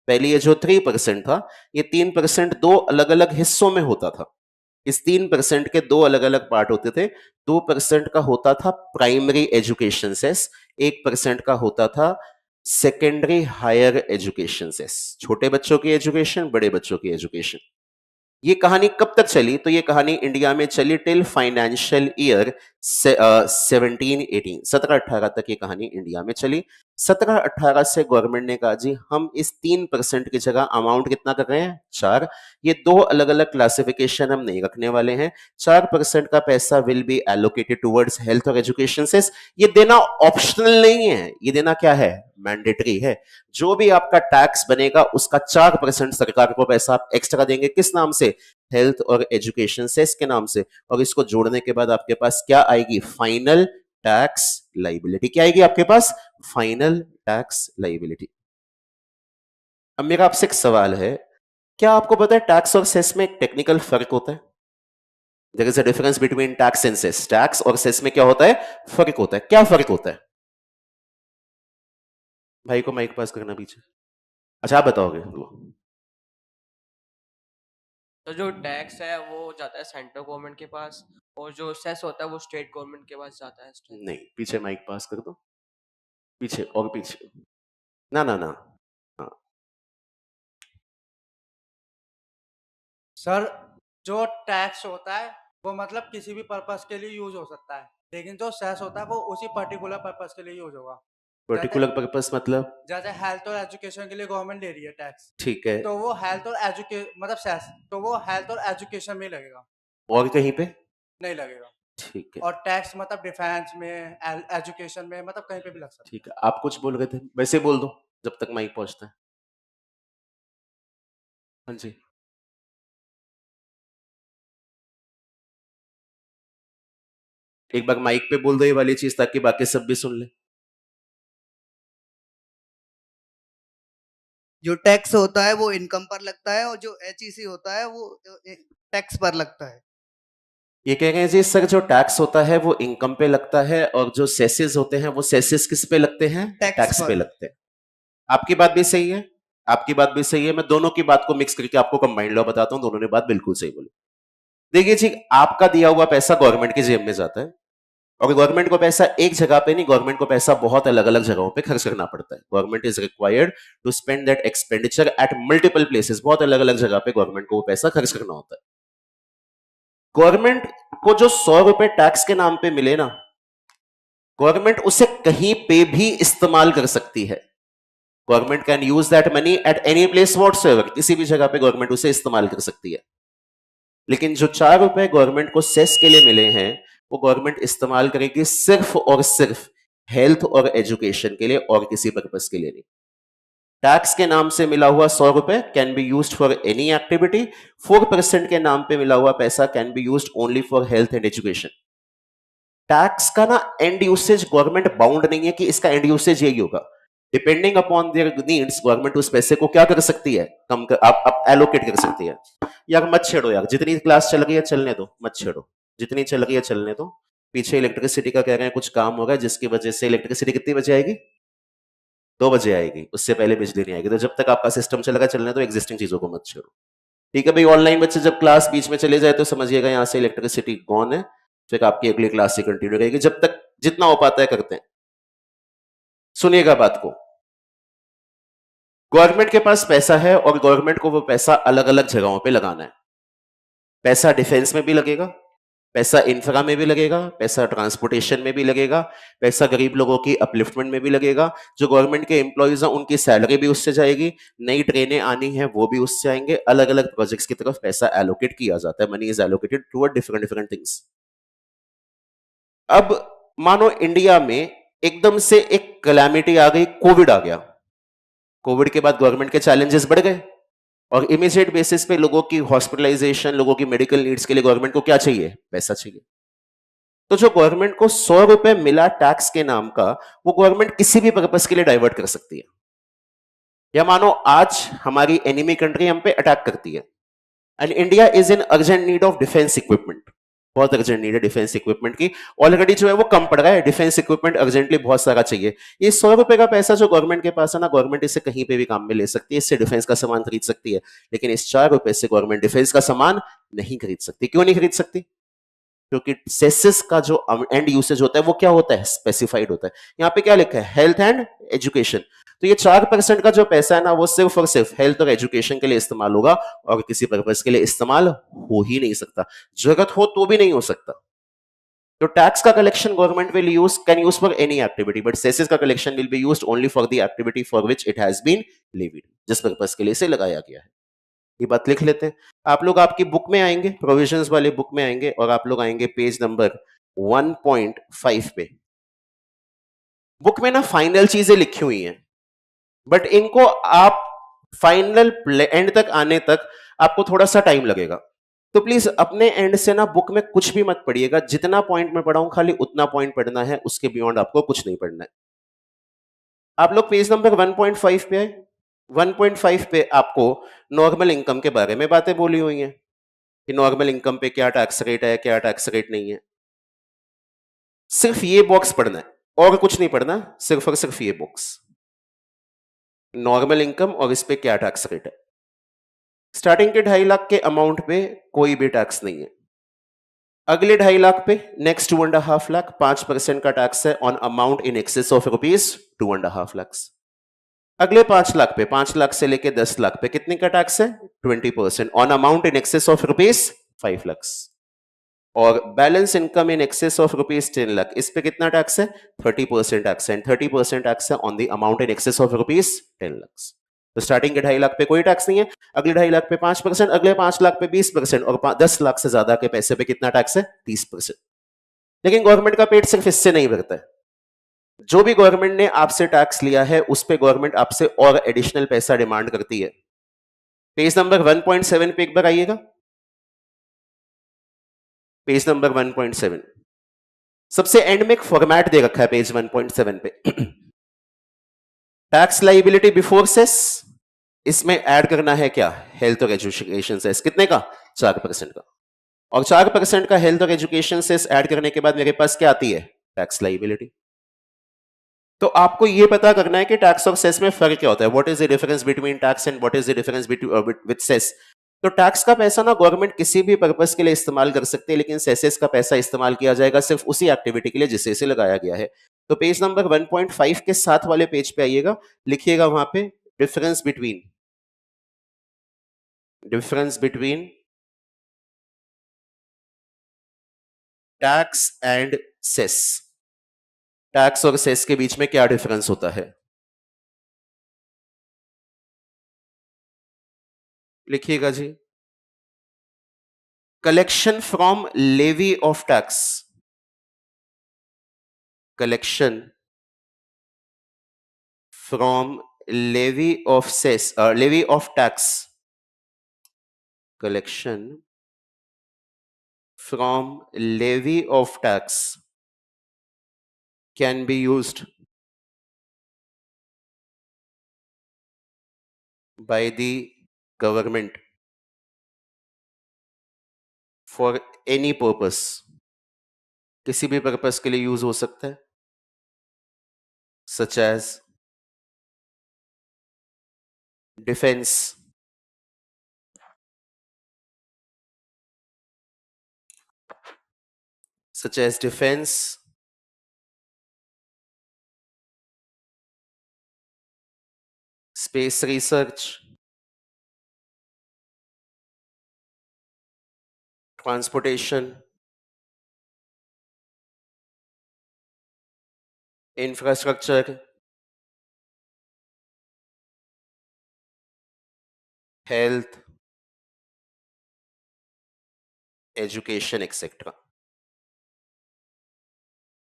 पहले ये जो 3% था, ये 3% दो अलग अलग हिस्सों में होता था। इस 3% के दो अलग अलग पार्ट होते थे। 2% का होता था प्राइमरी एजुकेशन सेस, 1% का होता था सेकेंडरी हायर एजुकेशन सेस। छोटे बच्चों की एजुकेशन, बड़े बच्चों की एजुकेशन। ये कहानी कब तक चली? तो ये कहानी इंडिया में चली टिल फाइनेंशियल ईयर 17-18, 17-18 तक ये कहानी इंडिया में चली। 17-18 से गवर्नमेंट ने कहा जी हम इस 3% की जगह अमाउंट कितना कर रहे हैं? 4। ये दो अलग अलग क्लासिफिकेशन हम नहीं रखने वाले हैं। 4% का पैसा will be allocated towards health और एजुकेशन से। ये देना ऑप्शनल नहीं है, ये देना क्या है? मैंडेटरी है। जो भी आपका टैक्स बनेगा उसका 4% सरकार को पैसा आप एक्स्ट्रा देंगे। किस नाम से? हेल्थ और एजुकेशन सेस के नाम से। और इसको जोड़ने के बाद आपके पास क्या आएगी? Final tax liability. क्या आएगी आपके पास? Final tax liability. अब मेरा आपसे एक सवाल है, क्या आपको पता है टैक्स और सेस में एक टेक्निकल फर्क होता है? There is a difference between tax and cess. Tax और सेस में क्या होता है? फर्क होता है। क्या फर्क होता है? भाई को माइक पास करना पीछे। अच्छा आप बताओगे। तो जो टैक्स है वो जाता है सेंट्रल गवर्नमेंट के पास, और जो सेस होता है वो स्टेट गवर्नमेंट के पास जाता है। नहीं, पीछे माइक पास कर दो। पीछे और पीछे। ना ना ना। हाँ। सर, जो टैक्स होता है वो मतलब किसी भी पर्पस के लिए यूज हो सकता है, लेकिन जो सेस होता है वो उसी पर्टिकुलर पर्पस के लिए यूज होगा। पर्टिकुलर पर्पस मतलब? जैसे हेल्थ और एजुकेशन के लिए गवर्नमेंट ले रही है टैक्स, ठीक है। तो वो हेल्थ और मतलब सेस, तो वो हेल्थ और एजुकेशन में लगेगा, और कहीं पे? नहीं लगेगा। ठीक है। और टैक्स मतलब डिफेंस में, एजुकेशन में, मतलब कहीं पे भी लग सकता ठीक है, आप कुछ बोल रहे थे, वैसे बोल दो जब तक माइक पहुंचता है। हाँ जी। एक बार माइक पे बोल दो ये वाली चीज ताकि बाकी सब भी सुन ले। जो टैक्स होता है वो इनकम पर लगता है और जो एचईसी होता है वो टैक्स पर लगता है। ये कह रहे हैं जी सर, जो टैक्स होता है वो इनकम पे लगता है और जो सेसेस होते हैं वो सेसेस किस पे लगते हैं? टैक्स टैक्स पे पर। लगते हैं। आपकी बात भी सही है, आपकी बात भी सही है। मैं दोनों की बात को मिक्स करके आपको कंबाइंड लॉ बताता हूं। दोनों ने बात बिल्कुल सही बोली। देखिए जी, आपका दिया हुआ पैसा गवर्नमेंट की जेब में जाता है, और गवर्नमेंट को पैसा एक जगह पे नहीं, गवर्नमेंट को पैसा बहुत अलग अलग जगहों पे खर्च करना पड़ता है। Government is required to spend that expenditure at multiple places. बहुत अलग अलग जगह पे गवर्नमेंट को वो पैसा खर्च करना होता है। गवर्नमेंट को जो 100 रुपए टैक्स के नाम पे मिले ना, गवर्नमेंट उसे कहीं पे भी इस्तेमाल कर सकती है। Government can use that money at any place whatsoever. किसी भी जगह पे गवर्नमेंट उसे इस्तेमाल कर सकती है। लेकिन जो 4 रुपए गवर्नमेंट को सेस के लिए मिले हैं, वो गवर्नमेंट इस्तेमाल करेगी सिर्फ और सिर्फ हेल्थ और एजुकेशन के लिए, और किसी पर्पस के लिए नहीं। टैक्स के नाम से मिला हुआ 100 रुपए can be used for any activity. 4% के नाम पे मिला हुआ पैसा can be used only for health and education. Tax का ना एंड यूसेज गवर्नमेंट बाउंड नहीं है कि इसका एंड यूसेज यही होगा। Depending upon their needs, government उस पैसे को क्या कर सकती है? कम कर, आप एलोकेट कर सकती है। यार मत छेड़ो यार, जितनी क्लास चल रही है चलने दो, मत छेड़ो। जितनी चल रही है चलने दो। पीछे इलेक्ट्रिसिटी का कह रहे हैं कुछ काम होगा जिसकी वजह से इलेक्ट्रिसिटी कितनी बजे आएगी? 2 बजे आएगी, उससे पहले बिजली नहीं आएगी। तो जब तक आपका सिस्टम चलेगा चलने दो, एग्जिस्टिंग चीजों को मत छेड़ो। ठीक है भाई, ऑनलाइन बच्चे जब क्लास बीच में चले जाए तो समझिएगा यहाँ से इलेक्ट्रिसिटी गॉन है। फिर आपकी अगली क्लास से कंटिन्यू रहेगी, जब तक जितना हो पाता है करते हैं। सुनिएगा बात को। गवर्नमेंट के पास पैसा है और गवर्नमेंट को वो पैसा अलग अलग जगहों पे लगाना है। पैसा डिफेंस में भी लगेगा, पैसा इंफ्रा में भी लगेगा, पैसा ट्रांसपोर्टेशन में भी लगेगा, पैसा गरीब लोगों की अपलिफ्टमेंट में भी लगेगा। जो गवर्नमेंट के एम्प्लॉयज हैं उनकी सैलरी भी उससे जाएगी, नई ट्रेनें आनी है वो भी उससे आएंगे। अलग अलग प्रोजेक्ट्स की तरफ पैसा एलोकेट किया जाता है। Money is allocated toward different different things. अब मानो इंडिया में एकदम से एक कैलामिटी आ गई, कोविड आ गया। कोविड के बाद गवर्नमेंट के चैलेंजेस बढ़ गए, और इमीडिएट बेसिस पे लोगों की हॉस्पिटलाइजेशन, लोगों की मेडिकल नीड्स के लिए गवर्नमेंट को क्या चाहिए? पैसा चाहिए। तो जो गवर्नमेंट को 100 रुपए मिला टैक्स के नाम का, वो गवर्नमेंट किसी भी पर्पस के लिए डाइवर्ट कर सकती है। या मानो आज हमारी एनिमी कंट्री हम पे अटैक करती है, and India is in urgent need of defence equipment. बहुत अर्जेंट नीड है डिफेंस इक्विपमेंट की, ऑलरेडी जो है वो कम पड़ रहा है, डिफेंस इक्विपमेंट अर्जेंटली बहुत सारा चाहिए। ये 100 रुपए का पैसा जो गवर्नमेंट के पास है ना, गवर्नमेंट इसे कहीं पे भी काम में ले सकती है, इससे डिफेंस का सामान खरीद सकती है, लेकिन इस 4 रुपए से गवर्नमेंट डिफेंस का सामान नहीं खरीद सकती। क्यों नहीं खरीद सकती? क्योंकि सेसेस का जो एंड यूसेज होता है वो क्या होता है, स्पेसिफाइड होता है। यहाँ पे क्या लिखा है, हेल्थ एंड एजुकेशन। तो ये 4% का जो पैसा है ना, वो सिर्फ और सिर्फ हेल्थ और एजुकेशन के लिए इस्तेमाल होगा, और किसी पर्पज के लिए इस्तेमाल हो ही नहीं सकता, जरूरत हो तो भी नहीं हो सकता। तो टैक्स का collection government will use, can use for any activity, but cesses का collection will be used only for the activity for which it has been levied, जिस पर्पज के लिए इसे लगाया गया है। ये बात लिख लेते हैं। आप लोग आपकी बुक में आएंगे, प्रोविजंस वाले बुक में आएंगे, और आप लोग आएंगे पेज नंबर 1.5 पे। बुक में ना फाइनल चीजें लिखी हुई हैं, बट इनको आप फाइनल एंड तक आने तक आपको थोड़ा सा टाइम लगेगा। तो प्लीज अपने एंड से ना बुक में कुछ भी मत पढ़िएगा, जितना पॉइंट मैं पढ़ाऊं खाली उतना पॉइंट पढ़ना है, उसके बियॉन्ड आपको कुछ नहीं पढ़ना है। आप लोग पेज नंबर 1.5 पे आए। 1.5 पे आपको नॉर्मल इनकम के बारे में बातें बोली हुई हैं कि नॉर्मल इनकम पे क्या टैक्स रेट है, क्या टैक्स रेट नहीं है। सिर्फ ये बॉक्स पढ़ना है, और कुछ नहीं पढ़ना, सिर्फ और सिर्फ ये बॉक्स, नॉर्मल इनकम और इस पे क्या टैक्स रेट है। स्टार्टिंग के 2.5 लाख के अमाउंट पे कोई भी टैक्स नहीं है। अगले 2.5 लाख पे, नेक्स्ट 2.5 लाख, 5% का टैक्स है on amount in excess of rupees 2.5 lakh. अगले 5 लाख पे, 5 लाख से लेके 10 लाख पे कितने का टैक्स है, 20% on amount in excess of rupees 5 lakh. और balance income in excess of rupees 10 lakh, इस पे कितना टैक्स है, 30% टैक्स है, एंड 30% टैक्स है on the amount in excess of rupees 10 lakh. तो स्टार्टिंग के 2.5 लाख पे कोई टैक्स नहीं है, अगले 2.5 लाख पे 5%, अगले 5 लाख पे 20%, और 10 लाख से ज्यादा के पैसे पे कितना टैक्स है, 30%। लेकिन गवर्नमेंट का पेट सिर्फ इससे नहीं भरता है, जो भी गवर्नमेंट ने आपसे टैक्स लिया है उस पे गवर्नमेंट आपसे और एडिशनल पैसा डिमांड करती है। पेज नंबर 1.7 पे एक बार आइएगा, पेज नंबर 1.7, सबसे एंड में एक फॉर्मेट दे रखा है पेज 1.7 पे। टैक्स लाइबिलिटी बिफोर सेस, इसमें ऐड करना है क्या, हेल्थ और एजुकेशन सेस, कितने का, 4% का, और 4% का हेल्थ और एजुकेशन सेस ऐड करने के बाद मेरे पास क्या आती है, टैक्स लाइबिलिटी। तो आपको यह पता करना है कि टैक्स और सेस में फर्क क्या होता है, what is the difference between tax and what is the difference with cess. तो टैक्स का पैसा ना गवर्नमेंट किसी भी पर्पस के लिए इस्तेमाल कर सकते हैं, लेकिन सेसेस का पैसा इस्तेमाल किया जाएगा सिर्फ उसी एक्टिविटी के लिए जिससे इसे लगाया गया है। तो पेज नंबर 1.5 के साथ वाले पेज पे आइएगा, लिखिएगा वहां पे difference between tax and cess, tax और सेस के बीच में क्या डिफरेंस होता है, लिखिएगा जी। Collection from levy of tax, collection from levy of cess, levy of tax, collection from levy of tax can be used by the government for any purpose, किसी भी पर्पस के लिए यूज हो सकता है, such as defense, space research, transportation, infrastructure, health, education, etc.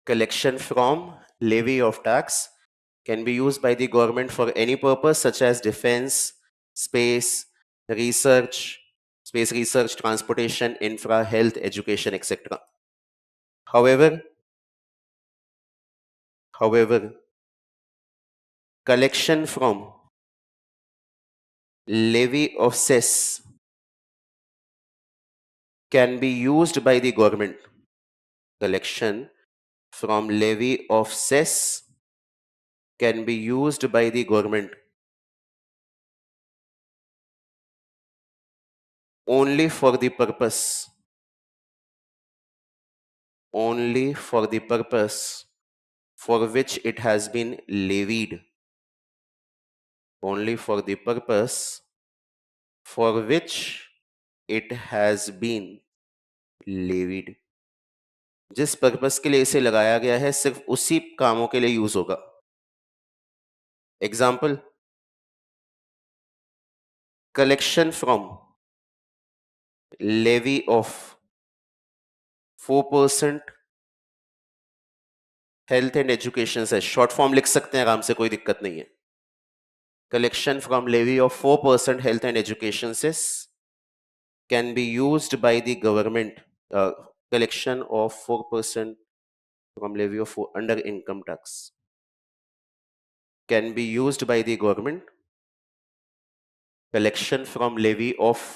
Collection from levy of tax can be used by the government for any purpose such as defense, space research, transportation, infra, health, education, etc. However, collection from levy of cess can be used by the government. Collection from levy of cess can be used by the government only for the purpose for which it has been levied. Only for the purpose for which it has been levied. जिस purpose के लिए इसे लगाया गया है सिर्फ उसी कामों के लिए यूज होगा. Example, collection from levy of 4% health and education से. शॉर्ट फॉर्म लिख सकते हैं आराम से, कोई दिक्कत नहीं है. collection from levy of 4% health and education cess can be used by the government. Collection of 4% from levy of under income tax can be used by the government. Collection from levy of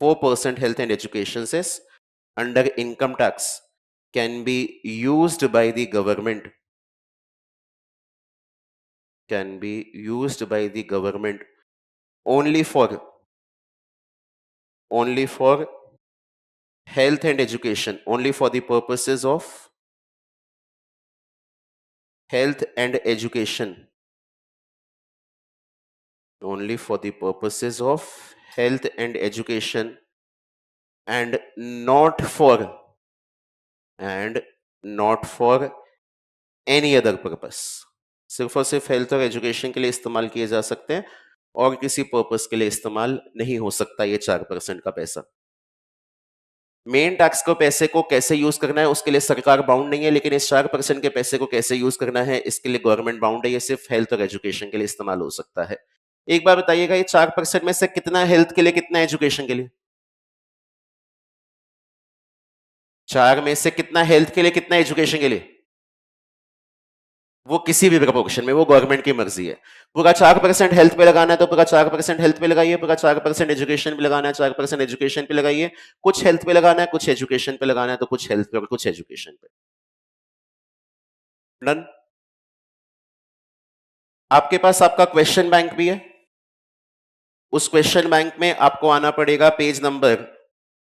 4% health and education cess under income tax can be used by the government. Can be used by the government only for health and education, only for the purposes of health and education, only for the purposes of health and education, and not for any other purpose. सिर्फ और सिर्फ health और education के लिए इस्तेमाल किए जा सकते हैं और किसी पर्पस के लिए इस्तेमाल नहीं हो सकता ये 4% का पैसा. मेन टैक्स को पैसे को कैसे यूज करना है उसके लिए सरकार बाउंड नहीं है, लेकिन इस 4% के पैसे को कैसे यूज करना है इसके लिए गवर्नमेंट बाउंड है. ये सिर्फ हेल्थ और एजुकेशन के लिए इस्तेमाल हो सकता है. एक बार बताइएगा, ये 4% में से कितना हेल्थ के लिए, कितना एजुकेशन के लिए? 4 में से कितना हेल्थ के लिए, कितना एजुकेशन के लिए? वो किसी भी प्रपोर्शन में, वो गवर्नमेंट की मर्जी है. पूरा 4% हेल्थ पे लगाना है तो पूरा 4% हेल्थ पे लगाइए, पूरा 4% एजुकेशन पे लगाना है 4% एजुकेशन पे लगाइए, कुछ हेल्थ पे लगाना है कुछ एजुकेशन पे लगाना है तो कुछ हेल्थ पे और कुछ एजुकेशन पे. डन. आपके पास आपका क्वेश्चन बैंक भी है. उस क्वेश्चन बैंक में आपको आना पड़ेगा पेज नंबर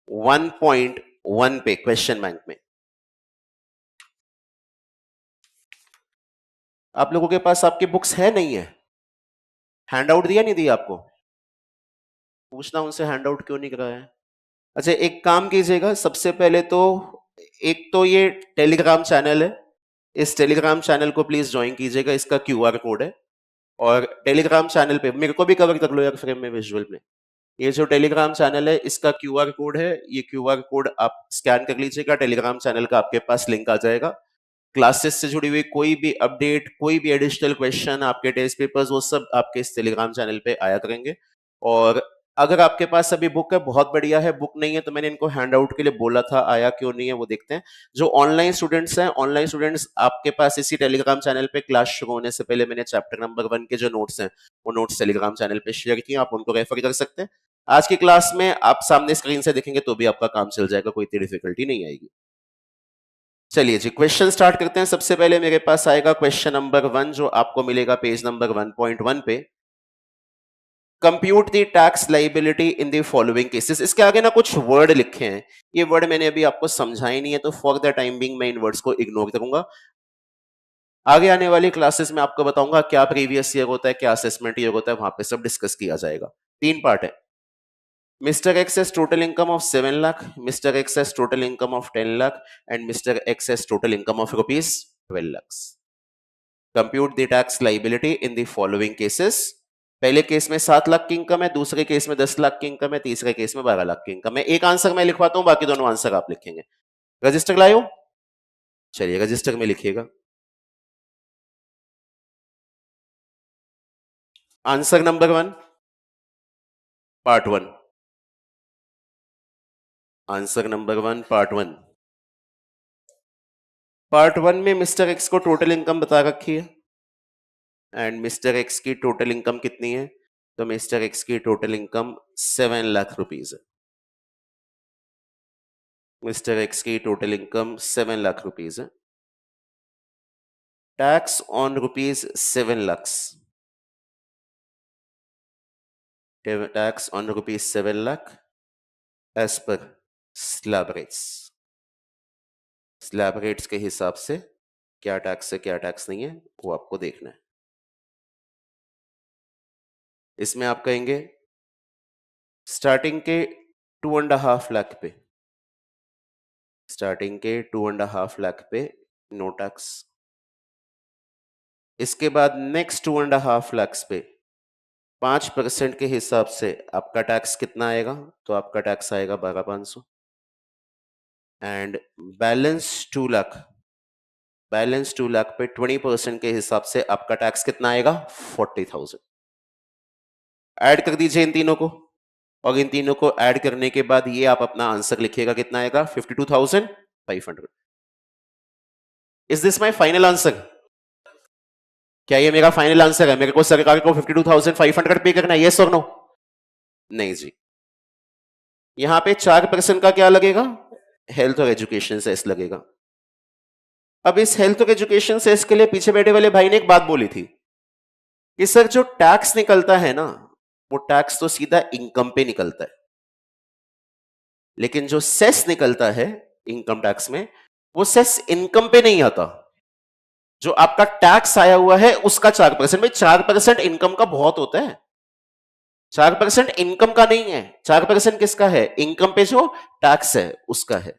1.1 पे. क्वेश्चन बैंक में आप लोगों के पास आपकी बुक्स है नहीं है? हैंडआउट दिया नहीं दिया आपको? पूछना उनसे हैंडआउट क्यों नहीं कराया है. अच्छा, एक काम कीजिएगा, सबसे पहले तो एक तो ये टेलीग्राम चैनल है, इस टेलीग्राम चैनल को प्लीज ज्वाइन कीजिएगा. इसका QR कोड है और टेलीग्राम चैनल पे मेरे को भी कवर कर लो यार फ्रेम में, विजुअल में. ये जो टेलीग्राम चैनल है इसका QR कोड है, ये QR कोड आप स्कैन कर लीजिएगा. टेलीग्राम चैनल का आपके पास लिंक आ जाएगा. क्लासेस से जुड़ी हुई कोई भी अपडेट, कोई भी एडिशनल क्वेश्चन, आपके टेस्ट पेपर्स, वो सब आपके इस टेलीग्राम चैनल पे आया करेंगे. और अगर आपके पास अभी बुक है, बहुत बढ़िया है. बुक नहीं है तो मैंने इनको हैंड आउट के लिए बोला था, आया क्यों नहीं है वो देखते हैं. जो ऑनलाइन स्टूडेंट्स हैं, ऑनलाइन स्टूडेंट्स आपके पास इसी टेलीग्राम चैनल पे क्लास शुरू होने से पहले मैंने चैप्टर नंबर 1 के जो नोट्स हैं वो नोट्स टेलीग्राम चैनल पे शेयर किए, आप उनको रेफर कर सकते हैं. आज की क्लास में आप सामने स्क्रीन से देखेंगे तो भी आपका काम चल जाएगा, कोई इतनी डिफिकल्टी नहीं आएगी. चलिए जी, क्वेश्चन स्टार्ट करते हैं. सबसे पहले मेरे पास आएगा क्वेश्चन नंबर 1 जो आपको मिलेगा पेज नंबर 1.1 पे. Compute the tax liability in the following cases. इसके आगे ना कुछ वर्ड लिखे हैं, ये वर्ड मैंने अभी आपको समझाई नहीं है तो फॉर द टाइम बिंग मैं इन वर्ड्स को इग्नोर करूंगा. आगे आने वाली क्लासेस में आपको बताऊंगा क्या प्रीवियस ईयर होता है, क्या असेसमेंट ईयर होता है, वहां पे सब डिस्कस किया जाएगा. 3 पार्ट है. Mr. X has total income of 7 lakh, Mr. X has total income of 10 lakh, and Mr. X has total income of rupees 12 lakhs. Compute the tax liability in the following cases. पहले case में 7 लाख की income है, दूसरे case में 10 लाख की income है, तीसरे case में 12 लाख की इनकम है. एक आंसर मैं लिखवाता हूं, बाकी दोनों आंसर आप लिखेंगे. रजिस्टर लाए हो? चलिए रजिस्टर में लिखिएगा. Answer number 1 part 1. Answer number 1 part 1. Part 1 में मिस्टर एक्स को टोटल इनकम बता रखी है एंड मिस्टर एक्स की टोटल इनकम कितनी है? तो मिस्टर एक्स की टोटल इनकम 7 लाख रुपीज है. मिस्टर एक्स की टोटल इनकम 7 लाख रुपीज है. Tax on rupees 7 lakhs. Tax on rupees 7 lakh as per slab rates. Slab rates के हिसाब से क्या टैक्स है क्या टैक्स नहीं है वो आपको देखना है. इसमें आप कहेंगे स्टार्टिंग के 2.5 लाख पे, स्टार्टिंग के 2.5 लाख पे नो टैक्स. इसके बाद नेक्स्ट 2.5 लाख पे 5% के हिसाब से आपका टैक्स कितना आएगा? तो आपका टैक्स आएगा 12,500. And balance 2 lakh, balance 2 lakh पे 20% के हिसाब से आपका टैक्स कितना आएगा? 40,000. ऐड कर दीजिए इन तीनों को, और इन तीनों को ऐड करने के बाद ये आप अपना आंसर लिखिएगा कितना आएगा? 52,500. Is this my final answer? क्या ये मेरा फाइनल आंसर है? मेरे को सरकार को 52,500 पे करना है, यस और नो? नहीं जी. यहां पे 4% का क्या लगेगा? हेल्थ और एजुकेशन सेस लगेगा. अब इस हेल्थ और एजुकेशन सेस के लिए पीछे बैठे वाले भाई ने एक बात बोली थी कि सर जो टैक्स निकलता है ना, वो टैक्स तो सीधा इनकम पे निकलता है, लेकिन जो सेस निकलता है इनकम टैक्स में, वो सेस इनकम पे नहीं आता. जो आपका टैक्स आया हुआ है उसका 4%. भाई 4% इनकम का बहुत होता है. 4% इनकम का नहीं है, 4% किसका है? इनकम पे जो टैक्स है उसका है.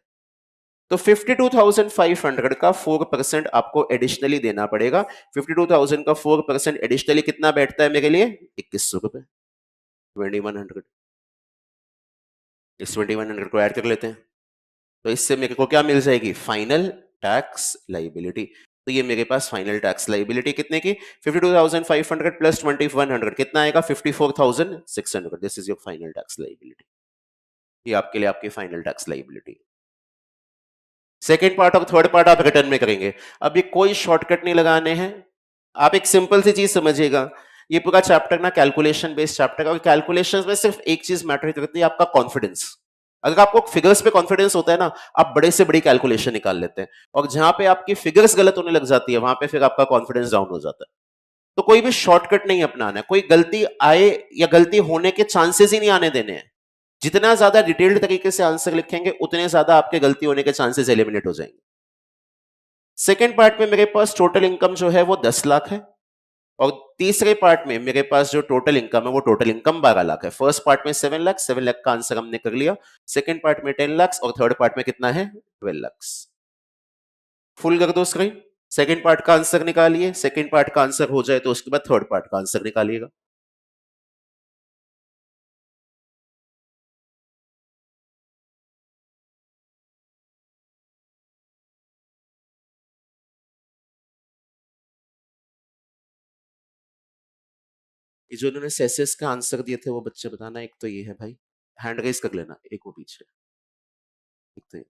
तो 52,500 का 4% आपको एडिशनली देना पड़ेगा. 52,000 का 4% एडिशनली कितना बैठता है मेरे लिए? 2100 रुपए. 2100. इस 2100 को ऐड कर लेते हैं, तो इससे मेरे को क्या मिल जाएगी? Final tax liability. तो ये मेरे पास फाइनल टैक्स लाइबिलिटी कितने की? 52,500 प्लस 2,100 कितना आएगा? 54,600. This is your final tax liability. ये आपके लिए आपकी final tax liability. Second part और थर्ड पार्ट आप रिटर्न में करेंगे. अब ये कोई शॉर्टकट नहीं लगाने हैं. आप एक सिंपल सी चीज समझिएगा, ये पूरा चैप्टर ना कैलकुलेशन बेस्ड चैप्टर, और कैलकुलेशन में सिर्फ एक चीज मैटर करती है, आपका कॉन्फिडेंस. अगर आपको फिगर्स पे कॉन्फिडेंस होता है ना, आप बड़े से बड़ी कैलकुलेशन निकाल लेते हैं, और जहां पे आपकी फिगर्स गलत होने लग जाती है वहां पे फिर आपका कॉन्फिडेंस डाउन हो जाता है. तो कोई भी शॉर्टकट नहीं अपनाना है. कोई गलती आए या गलती होने के चांसेस ही नहीं आने देने हैं. जितना ज्यादा डिटेल्ड तरीके से आंसर लिखेंगे उतने ज्यादा आपके गलती होने के चांसेस एलिमिनेट हो जाएंगे. सेकेंड पार्ट में मेरे पास टोटल इनकम जो है वो 10 लाख है, और तीसरे पार्ट में मेरे पास जो टोटल इनकम है वो टोटल इनकम 12 लाख है. फर्स्ट पार्ट में 7 लाख, 7 लाख का आंसर हमने कर लिया. सेकेंड पार्ट में 10 लाख, और थर्ड पार्ट में कितना है? 12 लाख. फुल कर दो स्क्रीन. सेकेंड पार्ट का आंसर निकालिए. सेकेंड पार्ट का आंसर हो जाए तो उसके बाद थर्ड पार्ट का आंसर निकालिएगा. ये जो उन्होंने सेसेस का आंसर दिए थे वो बच्चे बताना. एक तो ये है भाई, हैंड रेज कर लेना. एक वो पीछे, एक तो ये.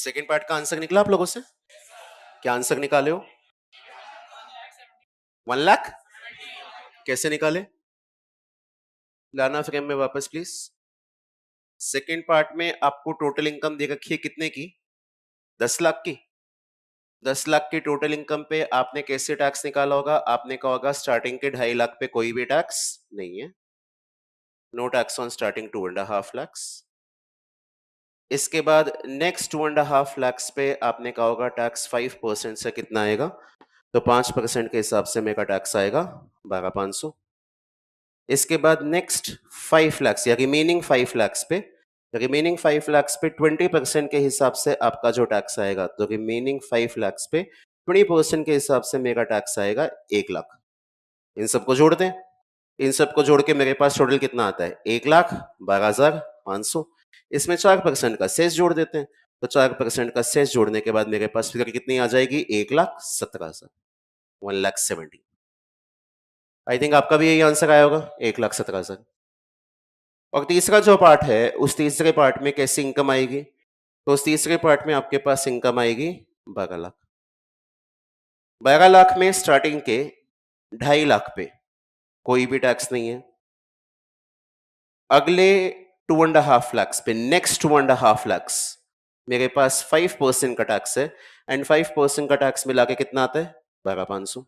सेकेंड पार्ट का आंसर निकला आप लोगों से? क्या आंसर निकाले हो? 1 लाख? कैसे निकाले? लाना फ्रेम में वापस प्लीज। सेकेंड पार्ट में आपको टोटल इनकम दे रखी है कितने की? 10 लाख की। 10 लाख की टोटल इनकम पे आपने कैसे टैक्स निकाला होगा? आपने कहा होगा स्टार्टिंग के 2.5 लाख पे कोई भी टैक्स नहीं है, no tax on starting 2.5 lakhs। इसके बाद नेक्स्ट 2.5 lakhs पे आपने कहा होगा टैक्स 5% से कितना आएगा? तो 5% के हिसाब से मेरा टैक्स आएगा 12,500। इसके बाद नेक्स्ट 5 lakhs या रिमेनिंग 5 lakhs पे 20% के हिसाब से आपका जो टैक्स आएगा, तो रिमेनिंग 5 lakhs पे 20% के हिसाब से मेरा टैक्स आएगा 1 लाख। इन सबको जोड़ दें, इन सबको जोड़ के मेरे पास टोटल कितना आता है? 1,12,500। इसमें 4% का सेस जोड़ देते हैं, तो 4% का सेस जोड़ने के बाद मेरे पास फिगर कितनी आ जाएगी? 1,17,000, 1,70,000। आई थिंक आपका भी यही आंसर आया होगा, 1,17,000। और तीसरा जो पार्ट है, उस तीसरे पार्ट में कैसी इनकम आएगी? तो उस तीसरे पार्ट में आपके पास इनकम आएगी 12 लाख। 12 लाख में स्टार्टिंग के 2.5 लाख पे कोई भी टैक्स नहीं है। अगले 2.5 lakhs पे, नेक्स्ट 2.5 lakhs मेरे पास 5% का टैक्स है, एंड 5% का टैक्स मिला के कितना आता है? 12,500।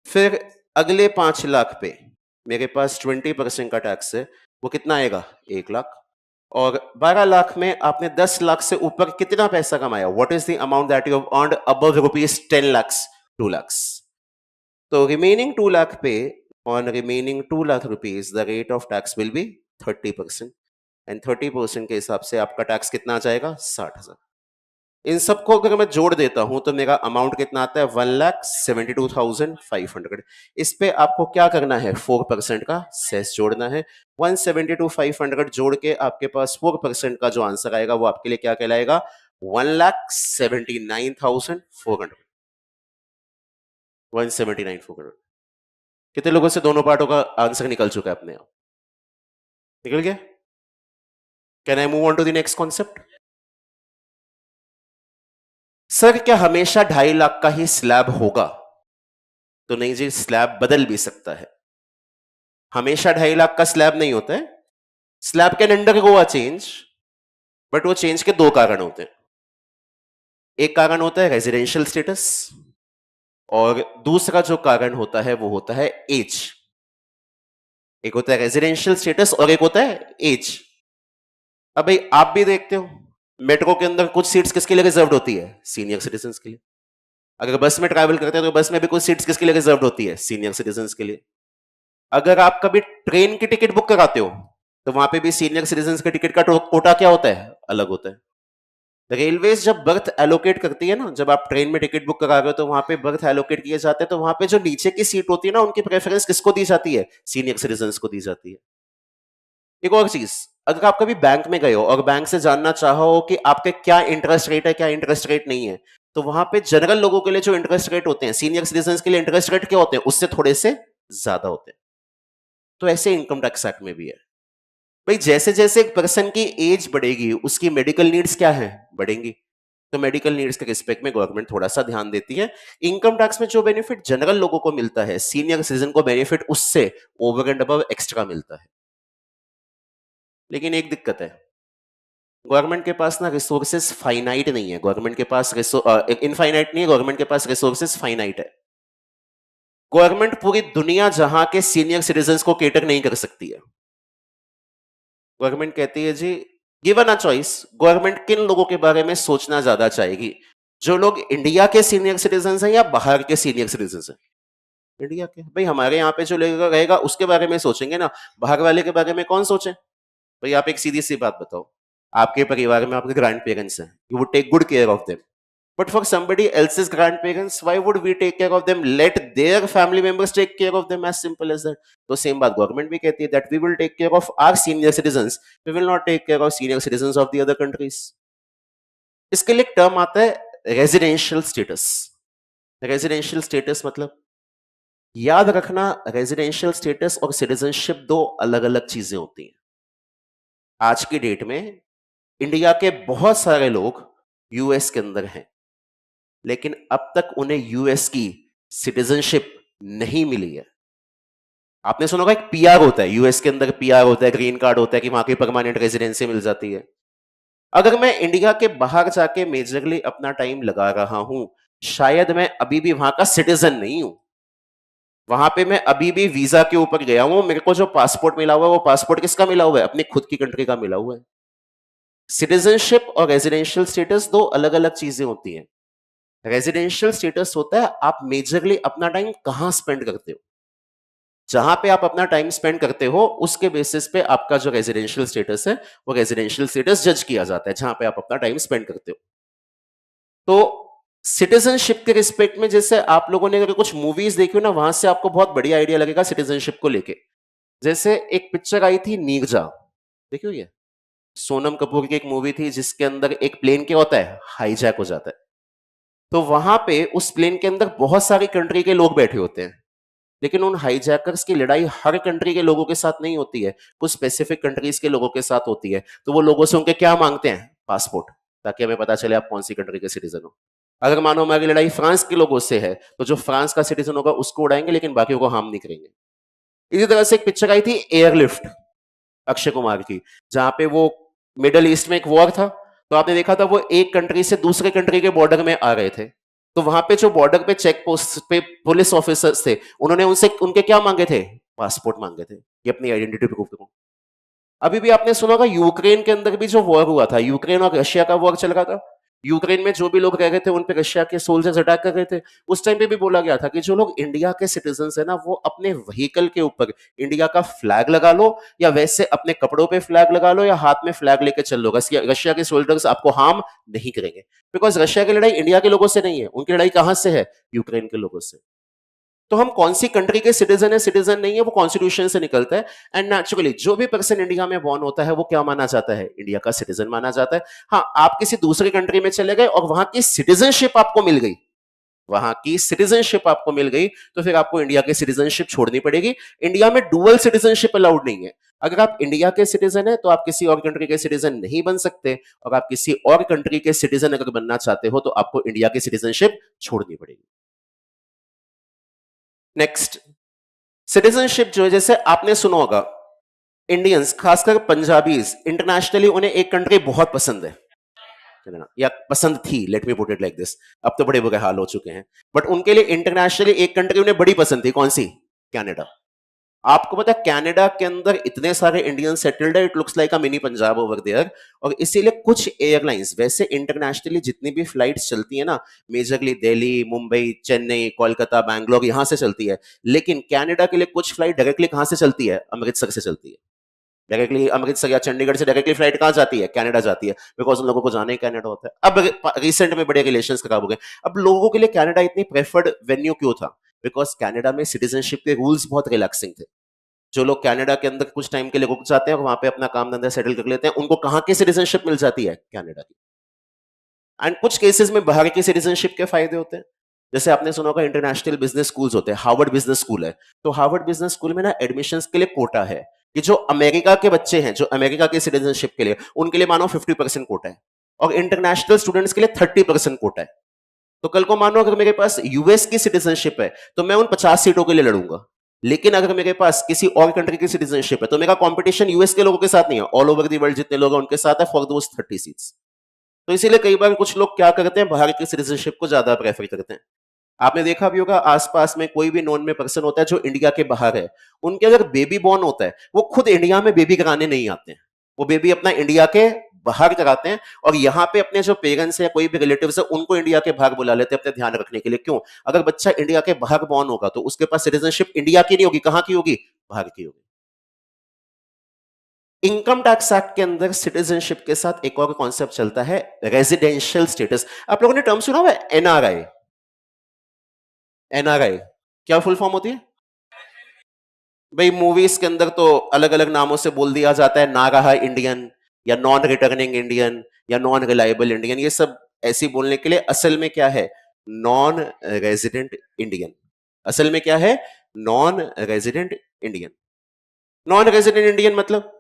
फिर अगले 5 लाख पे मेरे पास 20% का टैक्स है, वो कितना आएगा? 1 लाख। और 12 लाख में आपने 10 लाख से ऊपर कितना पैसा कमाया? What is the amount that you have earned above rupees 10 lakhs? 2 lakhs। तो रिमेनिंग 2 लाख पे, on remaining 2 lakh rupees, the rate of tax will be 30%, and 30% के हिसाब से आपका टैक्स कितना आ जाएगा? 60,000। इन सबको अगर मैं जोड़ देता हूं तो मेरा अमाउंट कितना आता है? 1,72,500। इस पे आपको क्या करना है? 4% का सेस जोड़ना है। 172,500 जोड़ के आपके पास 4% का जो आंसर आएगा वो आपके लिए क्या कहलाएगा? 1,79,400। 179,400। कितने लोगों से दोनों पार्टों का आंसर निकल चुका है अपने आप? निकल गया? Can I move on to the next concept? Sir क्या हमेशा 2.5 लाख का ही स्लैब होगा? तो नहीं जी, स्लैब बदल भी सकता है। हमेशा 2.5 लाख का स्लैब नहीं होता है। Slab can undergo a change, but वो चेंज के 2 कारण होते हैं। एक कारण होता है रेजिडेंशियल स्टेटस, और दूसरा जो कारण होता है वो होता है एज। एक होता है रेजिडेंशियल स्टेटस और एक होता है एज। अब भाई आप भी देखते हो, मेट्रो के अंदर कुछ सीट्स किसके लिए रिजर्व्ड होती है? सीनियर सिटीजन्स के लिए। अगर बस में ट्रैवल करते हैं तो बस में भी कुछ सीट्स किसके लिए रिजर्व्ड होती है? सीनियर सिटीजन्स के लिए। अगर आप कभी ट्रेन की टिकट बुक कराते हो तो वहां पे भी सीनियर सिटीजन्स के टिकट का कोटा क्या होता है? अलग होता है। रेलवेज जब बर्थ एलोकेट करती है ना, जब आप ट्रेन में टिकट बुक करा रहे हो तो वहां पे बर्थ एलोकेट किए जाते हैं, तो वहां पे जो नीचे की सीट होती है ना, उनकी प्रेफरेंस किसको दी जाती है? सीनियर सिटीजन्स को दी जाती है। एक और चीज, अगर आप कभी बैंक में गए हो और बैंक से जानना चाहो कि आपके क्या इंटरेस्ट रेट है, क्या इंटरेस्ट रेट नहीं है, तो वहां पे जनरल लोगों के लिए जो इंटरेस्ट रेट होते हैं, सीनियर सिटीजन्स के लिए इंटरेस्ट रेट क्या होते हैं? उससे थोड़े से ज्यादा होते हैं। तो ऐसे इनकम टैक्स एक्ट में भी है भाई, जैसे जैसे एक पर्सन की एज बढ़ेगी उसकी मेडिकल नीड्स क्या है? बढ़ेंगी। तो मेडिकल नीड्स के रिस्पेक्ट में गवर्नमेंट थोड़ा सा ध्यान देती है। इनकम टैक्स में जो बेनिफिट जनरल लोगों को मिलता है, सीनियर सिटीजन को बेनिफिट उससे ओवर एंड अबव एक्स्ट्रा मिलता है। लेकिन एक दिक्कत है, गवर्नमेंट के पास ना रिसोर्सेज फाइनाइट नहीं है। गवर्नमेंट के पास इनफाइनाइट नहीं है, गवर्नमेंट के पास रिसोर्सेज फाइनाइट है। गवर्नमेंट पूरी दुनिया जहां के सीनियर सिटीजन्स को केटर नहीं कर सकती है। गवर्नमेंट कहती है जी, गिवन अ चॉइस, गवर्नमेंट किन लोगों के बारे में सोचना ज्यादा चाहेगी? जो लोग इंडिया के सीनियर सिटीजन्स हैं या बाहर के सीनियर सिटीजन्स हैं? इंडिया के। भाई हमारे यहाँ पे जो रहेगा उसके बारे में सोचेंगे ना, बाहर वाले के बारे में कौन सोचे? भाई आप एक सीधी सी बात बताओ, आपके परिवार में आपके ग्रैंड पेरेंट्स हैं, you would take good care of them, but for somebody else's grandparents, why would we take care of them? Let their family members take care of them, as simple as that. तो same बात government भी कहती है, that we will take care of our senior citizens, we will not take care of senior citizens of the other countries. इसके लिए एक term आता है रेजिडेंशियल स्टेटस। रेजिडेंशियल स्टेटस मतलब, याद रखना, रेजिडेंशियल स्टेटस और सिटीजनशिप 2 अलग अलग चीजें होती हैं। आज की डेट में इंडिया के बहुत सारे लोग यूएस के अंदर हैं, लेकिन अब तक उन्हें यूएस की सिटीजनशिप नहीं मिली है। आपने सुना होगा एक पीआर होता है, यूएस के अंदर पीआर होता है, ग्रीन कार्ड होता है कि वहां की परमानेंट रेजिडेंसी मिल जाती है। अगर मैं इंडिया के बाहर जाके मेजरली अपना टाइम लगा रहा हूं, शायद मैं अभी भी वहां का सिटीजन नहीं हूं, वहां पे मैं अभी भी वीजा के ऊपर गया हूं, मेरे को जो पासपोर्ट मिला हुआ है वो पासपोर्ट किसका मिला हुआ है? अपनी खुद की कंट्री का मिला हुआ है। सिटीजनशिप और रेजिडेंशियल स्टेटस दो अलग अलग चीजें होती हैं। रेजिडेंशियल स्टेटस होता है आप मेजरली अपना टाइम कहां स्पेंड करते हो, जहां पे आप अपना टाइम स्पेंड करते हो उसके बेसिस पे आपका जो रेजिडेंशियल स्टेटस है वो रेजिडेंशियल स्टेटस जज किया जाता है, जहां पे आप अपना टाइम स्पेंड करते हो। तो सिटीजनशिप के रिस्पेक्ट में जैसे आप लोगों ने अगर कुछ मूवीज देखी हो ना, वहां से आपको बहुत बढ़िया आइडिया लगेगा सिटीजनशिप को लेके। जैसे एक पिक्चर आई थी नीरजा, देखी हुई है? सोनम कपूर की एक मूवी थी जिसके अंदर एक प्लेन क्या होता है, हाईजैक हो जाता है। तो वहां पे उस प्लेन के अंदर बहुत सारी कंट्री के लोग बैठे होते हैं, लेकिन उन हाईजैकर्स की लड़ाई हर कंट्री के लोगों के साथ नहीं होती है, कुछ स्पेसिफिक कंट्रीज के लोगों के साथ होती है। तो वो लोगों से उनके क्या मांगते हैं? पासपोर्ट, ताकि हमें पता चले आप कौन सी कंट्री के सिटीजन हो। अगर मानो हमारी लड़ाई फ्रांस के लोगों से है, तो जो फ्रांस का सिटीजन होगा उसको उड़ाएंगे, लेकिन बाकियों को हार्म नहीं करेंगे। इसी तरह से एक पिक्चर आई थी एयरलिफ्ट, अक्षय कुमार की, जहां पे वो मिडल ईस्ट में एक वॉर था, तो आपने देखा था वो एक कंट्री से दूसरे कंट्री के बॉर्डर में आ रहे थे, तो वहां पे जो बॉर्डर पे चेक पोस्ट पे पुलिस ऑफिसर्स थे, उन्होंने उनसे उनके क्या मांगे थे? पासपोर्ट मांगे थे कि अपनी आइडेंटिटी प्रूफ करो। अभी भी आपने सुना होगा यूक्रेन के अंदर भी जो वॉर हुआ था, यूक्रेन और रशिया का वॉर चल रहा था, यूक्रेन में जो भी लोग रह रहे थे उन पे रशिया के सोल्जर्स अटैक कर रहे थे। उस टाइम पे भी बोला गया था कि जो लोग इंडिया के सिटीजन है ना, वो अपने व्हीकल के ऊपर इंडिया का फ्लैग लगा लो, या वैसे अपने कपड़ों पे फ्लैग लगा लो, या हाथ में फ्लैग लेके चल लो, रशिया के सोल्जर्स आपको हार्म नहीं करेंगे। बिकॉज रशिया की लड़ाई इंडिया के लोगों से नहीं है, उनकी लड़ाई कहां से है? यूक्रेन के लोगों से। तो हम कौन सी कंट्री के सिटीजन है सिटीजन नहीं है वो कॉन्स्टिट्यूशन से निकलता है। एंड नेचुरली जो भी पर्सन इंडिया में बॉर्न होता है वो क्या माना जाता है? इंडिया का सिटीजन माना जाता है। हाँ, आप किसी दूसरी कंट्री में चले गए और वहां की सिटीजनशिप आपको मिल गई, वहां की सिटीजनशिप आपको मिल गई, तो फिर आपको इंडिया की सिटीजनशिप छोड़नी पड़ेगी। इंडिया में डुअल सिटीजनशिप अलाउड नहीं है। अगर आप इंडिया के सिटीजन है तो आप किसी और कंट्री के सिटीजन नहीं बन सकते, और आप किसी और कंट्री के सिटीजन अगर बनना चाहते हो तो आपको इंडिया की सिटीजनशिप छोड़नी पड़ेगी। नेक्स्ट, सिटीजनशिप जो है, जैसे आपने सुना होगा इंडियंस खासकर पंजाबीज इंटरनेशनली उन्हें एक कंट्री बहुत पसंद है, या पसंद थी, let me put it like this, अब तो बड़े बुरे हाल हो चुके हैं, बट उनके लिए इंटरनेशनली एक कंट्री उन्हें बड़ी पसंद थी, कौन सी? कनाडा। आपको पता है कनाडा के अंदर इतने सारे इंडियन सेटल्ड है, it looks like a mini Punjab over there. और इसीलिए कुछ एयरलाइंस, वैसे इंटरनेशनली जितनी भी फ्लाइट्स चलती है ना, मेजरली दिल्ली, मुंबई, चेन्नई, कोलकाता, बैंगलोर, यहां से चलती है, लेकिन कनाडा के लिए कुछ फ्लाइट डायरेक्टली कहां से चलती है? अमृतसर से चलती है। डायरेक्टली अमृतसर या चंडीगढ़ से डायरेक्टली फ्लाइट कहां जाती है? कनाडा जाती है, बिकॉज उन लोगों को जाना ही कनाडा होता है। अब रिसेंट में बड़े रिलेशंस खराब हो गए। अब लोगों के लिए कनाडा इतनी प्रेफर्ड वेन्यू क्यों था? बिकॉज कनाडा में सिटीजनशिप के रूल्स बहुत रिलैक्सिंग थे। जो लोग कनाडा के अंदर कुछ टाइम के लिए रुक जाते हैं और वहां पे अपना काम धंधा सेटल कर लेते हैं, उनको कहां की सिटीजनशिप मिल जाती है? कनाडा की। एंड कुछ केसेस में बाहर की सिटीजनशिप के फायदे होते हैं। जैसे आपने सुना होगा इंटरनेशनल बिजनेस स्कूल्स होते हैं, हार्वर्ड बिजनेस स्कूल है, तो हार्वर्ड बिजनेस स्कूल में ना एडमिशंस के लिए कोटा है कि जो अमेरिका के बच्चे हैं, जो अमेरिका की सिटीजनशिप के लिए, उनके लिए मानो 50% कोटा है, और इंटरनेशनल स्टूडेंट्स के लिए 30% कोटा है। तो कल को मानो अगर मेरे पास यूएस की सिटीजनशिप है तो मैं उन 50 सीटों के लिए लड़ूंगा, लेकिन अगर मेरे पास किसी और कंट्री की सिटीजनशिप है तो मेरा कंपटीशन यूएस के लोगों के साथ नहीं है, ऑल ओवर द वर्ल्ड जितने लोग हैं उनके साथ है, फॉर दोस 30 सीट्स। तो इसीलिए कई बार कुछ लोग क्या करते हैं, बाहर की सिटीजनशिप को ज्यादा प्रेफर करते हैं। आपने देखा भी होगा आसपास में कोई भी नॉन में पर्सन होता है जो इंडिया के बाहर है, उनके अगर बेबी बॉर्न होता है वो खुद इंडिया में बेबी कराने नहीं आते हैं, वो बेबी अपना इंडिया के बाहर कराते हैं, और यहाँ पे अपने जो पेरेंट्स है, कोई भी रिलेटिव्स है, उनको इंडिया के बाहर बुला लेते हैं अपने ध्यान रखने के लिए। क्यों? अगर बच्चा इंडिया के बाहर बॉर्न होगा तो उसके पास सिटीजनशिप इंडिया की नहीं होगी, कहां की होगी? बाहर की होगी। इनकम टैक्स एक्ट के अंदर सिटीजनशिप के साथ एक और कॉन्सेप्ट चलता है, रेजिडेंशियल स्टेटस। आप लोगों ने टर्म सुना हुआ है, एनआरआई? एनआरआई क्या फुल फॉर्म होती है भाई? मूवीज के अंदर तो अलग अलग नामों से बोल दिया जाता है, ना रहा इंडियन, या नॉन रिटर्निंग इंडियन, या नॉन रिलायबल इंडियन, ये सब ऐसी बोलने के लिए। असल में क्या है? Non resident Indian. असल में क्या है? Non resident Indian. Non resident Indian मतलब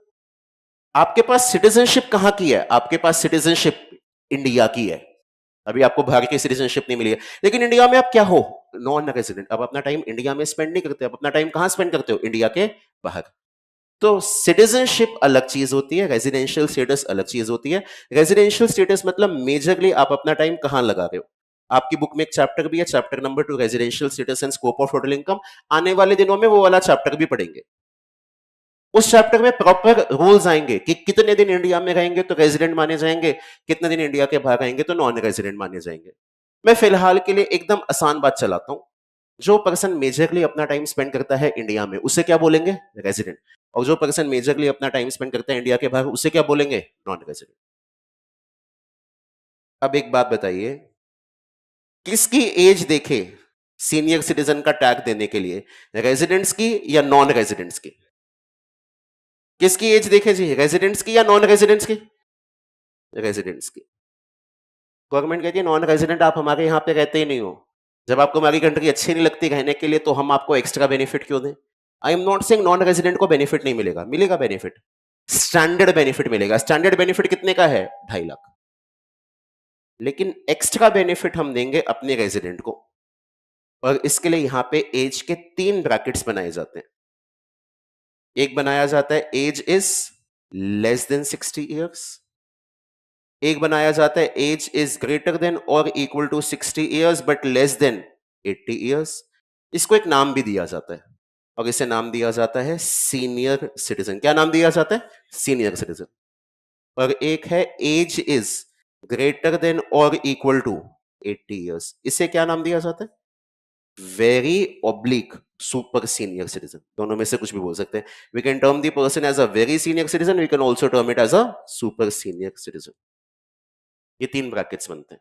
आपके पास सिटीजनशिप कहां की है? आपके पास सिटीजनशिप इंडिया की है, अभी आपको बाहर की सिटीजनशिप नहीं मिली है, लेकिन इंडिया में आप क्या हो, नॉन रेजिडेंट। अब अपना टाइम इंडिया में स्पेंड नहीं करते, अब अपना टाइम कहां स्पेंड करते हो, इंडिया के बाहर। तो सिटीजनशिप अलग चीज होती है, रेजिडेंशियल स्टेटस अलग चीज होती है। रेजिडेंशियल स्टेटस मतलब मेजरली आप अपना टाइम कहां लगा रहे हो। आपकी बुक में एक चैप्टर भी है, chapter number 2, residential status and scope of total income. आने वाले दिनों में वो वाला चैप्टर भी पढ़ेंगे। उस चैप्टर में प्रॉपर रूल्स आएंगे कि कितने दिन इंडिया में रहेंगे तो रेजिडेंट माने जाएंगे, कितने दिन इंडिया के बाहर रहेंगे तो नॉन रेजिडेंट माने जाएंगे। मैं फिलहाल के लिए एकदम आसान बात चलाता हूं। जो पर्सन मेजरली अपना टाइम स्पेंड करता है इंडिया में, उसे क्या बोलेंगे, रेजिडेंट। और जो पर्सन मेजरली अपना टाइम स्पेंड करता है इंडिया के बाहर, उसे क्या बोलेंगे, नॉन रेजिडेंट। अब एक बात बताइए, किसकी एज देखे सीनियर सिटीजन का टैग देने के लिए, रेजिडेंट्स की या नॉन रेजिडेंट्स की? किसकी एज देखे जी, रेजिडेंट्स की या नॉन रेजिडेंट्स की? रेजिडेंट्स की। गवर्नमेंट कहती है नॉन रेजिडेंट आप हमारे यहाँ पे रहते ही नहीं हो, जब आपको हमारी कंट्री अच्छी नहीं लगती रहने के लिए तो हम आपको एक्स्ट्रा बेनिफिट क्यों दें। I am not saying non resident को बेनिफिट नहीं मिलेगा, मिलेगा बेनिफिट, स्टैंडर्ड बेनिफिट मिलेगा। स्टैंडर्ड बेनिफिट कितने का है, 2.5 लाख। लेकिन एक्स्ट्रा बेनिफिट हम देंगे अपने रेजिडेंट को, और इसके लिए यहां पे एज के 3 ब्रैकेट्स बनाए जाते हैं। एक बनाया जाता है age is less than 60 years, एक बनाया जाता है एज इज ग्रेटर देन और equal to 60 years but less than 80 years. इसको एक नाम भी दिया जाता है, और इसे नाम दिया जाता है सीनियर सिटीजन। क्या नाम दिया जाता है, सीनियर सिटीजन। और एक है एज इज ग्रेटर देन और इक्वल टू 80 ईयर्स, इसे क्या नाम दिया जाता है, very oblique super senior citizen. दोनों में से कुछ भी बोल सकते हैं। We can term the person as a very senior citizen, we can also term it as a super senior citizen. ये 3 ब्रैकेट्स बनते हैं।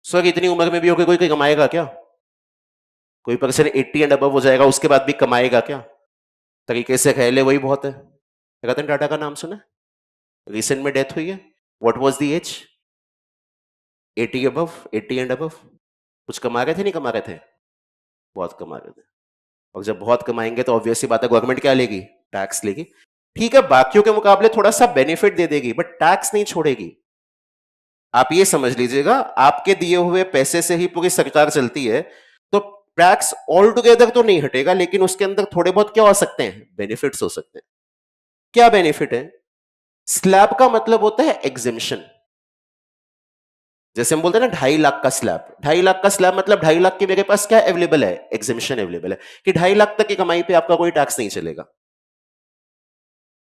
सर इतनी उम्र में भी होकर कोई कमाएगा क्या, कोई पर्सन 80 एंड अबव हो जाएगा उसके बाद भी कमाएगा क्या, तरीके से रह ले वही बहुत है। रतन टाटा का नाम सुना, रिसेंट में डेथ हुई है, what was the age, 80 above, 80 and above. कुछ कमा रहे थे, नहीं कमा रहे थे, बहुत कमा रहे थे। और जब बहुत कमाएंगे तो ऑब्वियसली बात है गवर्नमेंट क्या लेगी, टैक्स लेगी। ठीक है, बाकियों के मुकाबले थोड़ा सा बेनिफिट दे देगी बट टैक्स नहीं छोड़ेगी। आप ये समझ लीजिएगा, आपके दिए हुए पैसे से ही पूरी सरकार चलती है, तो टैक्स ऑल टुगेदर तो नहीं हटेगा, लेकिन उसके अंदर थोड़े बहुत क्या हो सकते हैं, बेनिफिट्स हो सकते हैं। क्या बेनिफिट है, स्लैब का मतलब होता है एग्जिबिशन। जैसे हम बोलते हैं ना 2.5 लाख का स्लैब, 2.5 लाख का स्लैब मतलब 2.5 लाख के मेरे पास क्या अवेलेबल है, एग्जिबिशन अवेलेबल है, कि 2.5 लाख तक की कमाई पे आपका कोई टैक्स नहीं चलेगा।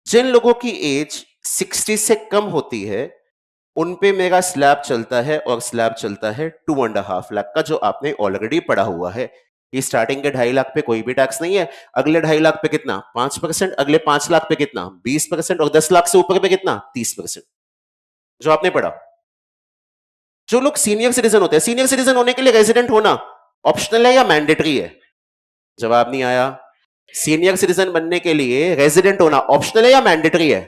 जिन लोगों की एज 60 से कम होती है उन पे मेरा स्लैब चलता है, और स्लैब चलता है 2.5 लाख का, जो आपने ऑलरेडी पढ़ा हुआ है कि स्टार्टिंग के 2.5 लाख पे कोई भी टैक्स नहीं है, अगले 2.5 लाख पे कितना, 5%, अगले 5 लाख पे कितना, 20%, और 10 लाख से ऊपर पे कितना, 30%, जो आपने पढ़ा। जो लोग सीनियर सिटीजन होते हैं, सीनियर सिटीजन होने के लिए रेजिडेंट होना ऑप्शनल है या मैंडेटरी है, जवाब नहीं आया। सीनियर सिटीजन बनने के लिए रेजिडेंट होना ऑप्शनल है या मैंडेटरी है,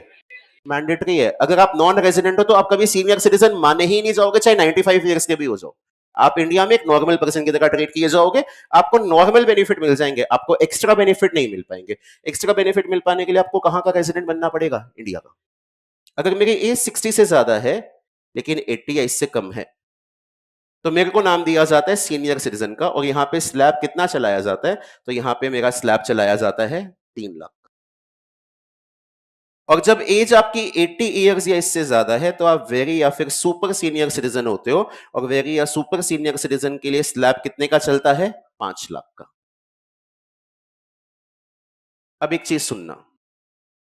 मैंडेटरी है। अगर आप नॉन रेजिडेंट हो तो आप कभी सीनियर सिटीजन माने ही नहीं जाओगे, चाहे 95 ईयर्स के भी हो जाओ। आप इंडिया में एक नॉर्मल पर्सन की तरह ट्रीट किए जाओगे, आपको नॉर्मल बेनिफिट मिल जाएंगे, आपको एक्स्ट्रा बेनिफिट नहीं मिल पाएंगे। एक्स्ट्रा बेनिफिट मिल पाने के लिए आपको कहां का रेजिडेंट बनना पड़ेगा, इंडिया का। अगर मेरी एज 60 से ज्यादा है लेकिन 80 या इससे कम है तो मेरे को नाम दिया जाता है सीनियर सिटीजन का, और यहां पे स्लैब कितना चलाया जाता है, तो यहां पे मेरा स्लैब चलाया जाता है 3 लाख। और जब एज आपकी 80 ईयर्स या इससे ज्यादा है तो आप वेरी या फिर सुपर सीनियर सिटीजन होते हो, और वेरी या सुपर सीनियर सिटीजन के लिए स्लैब कितने का चलता है, 5 लाख का। अब एक चीज सुनना,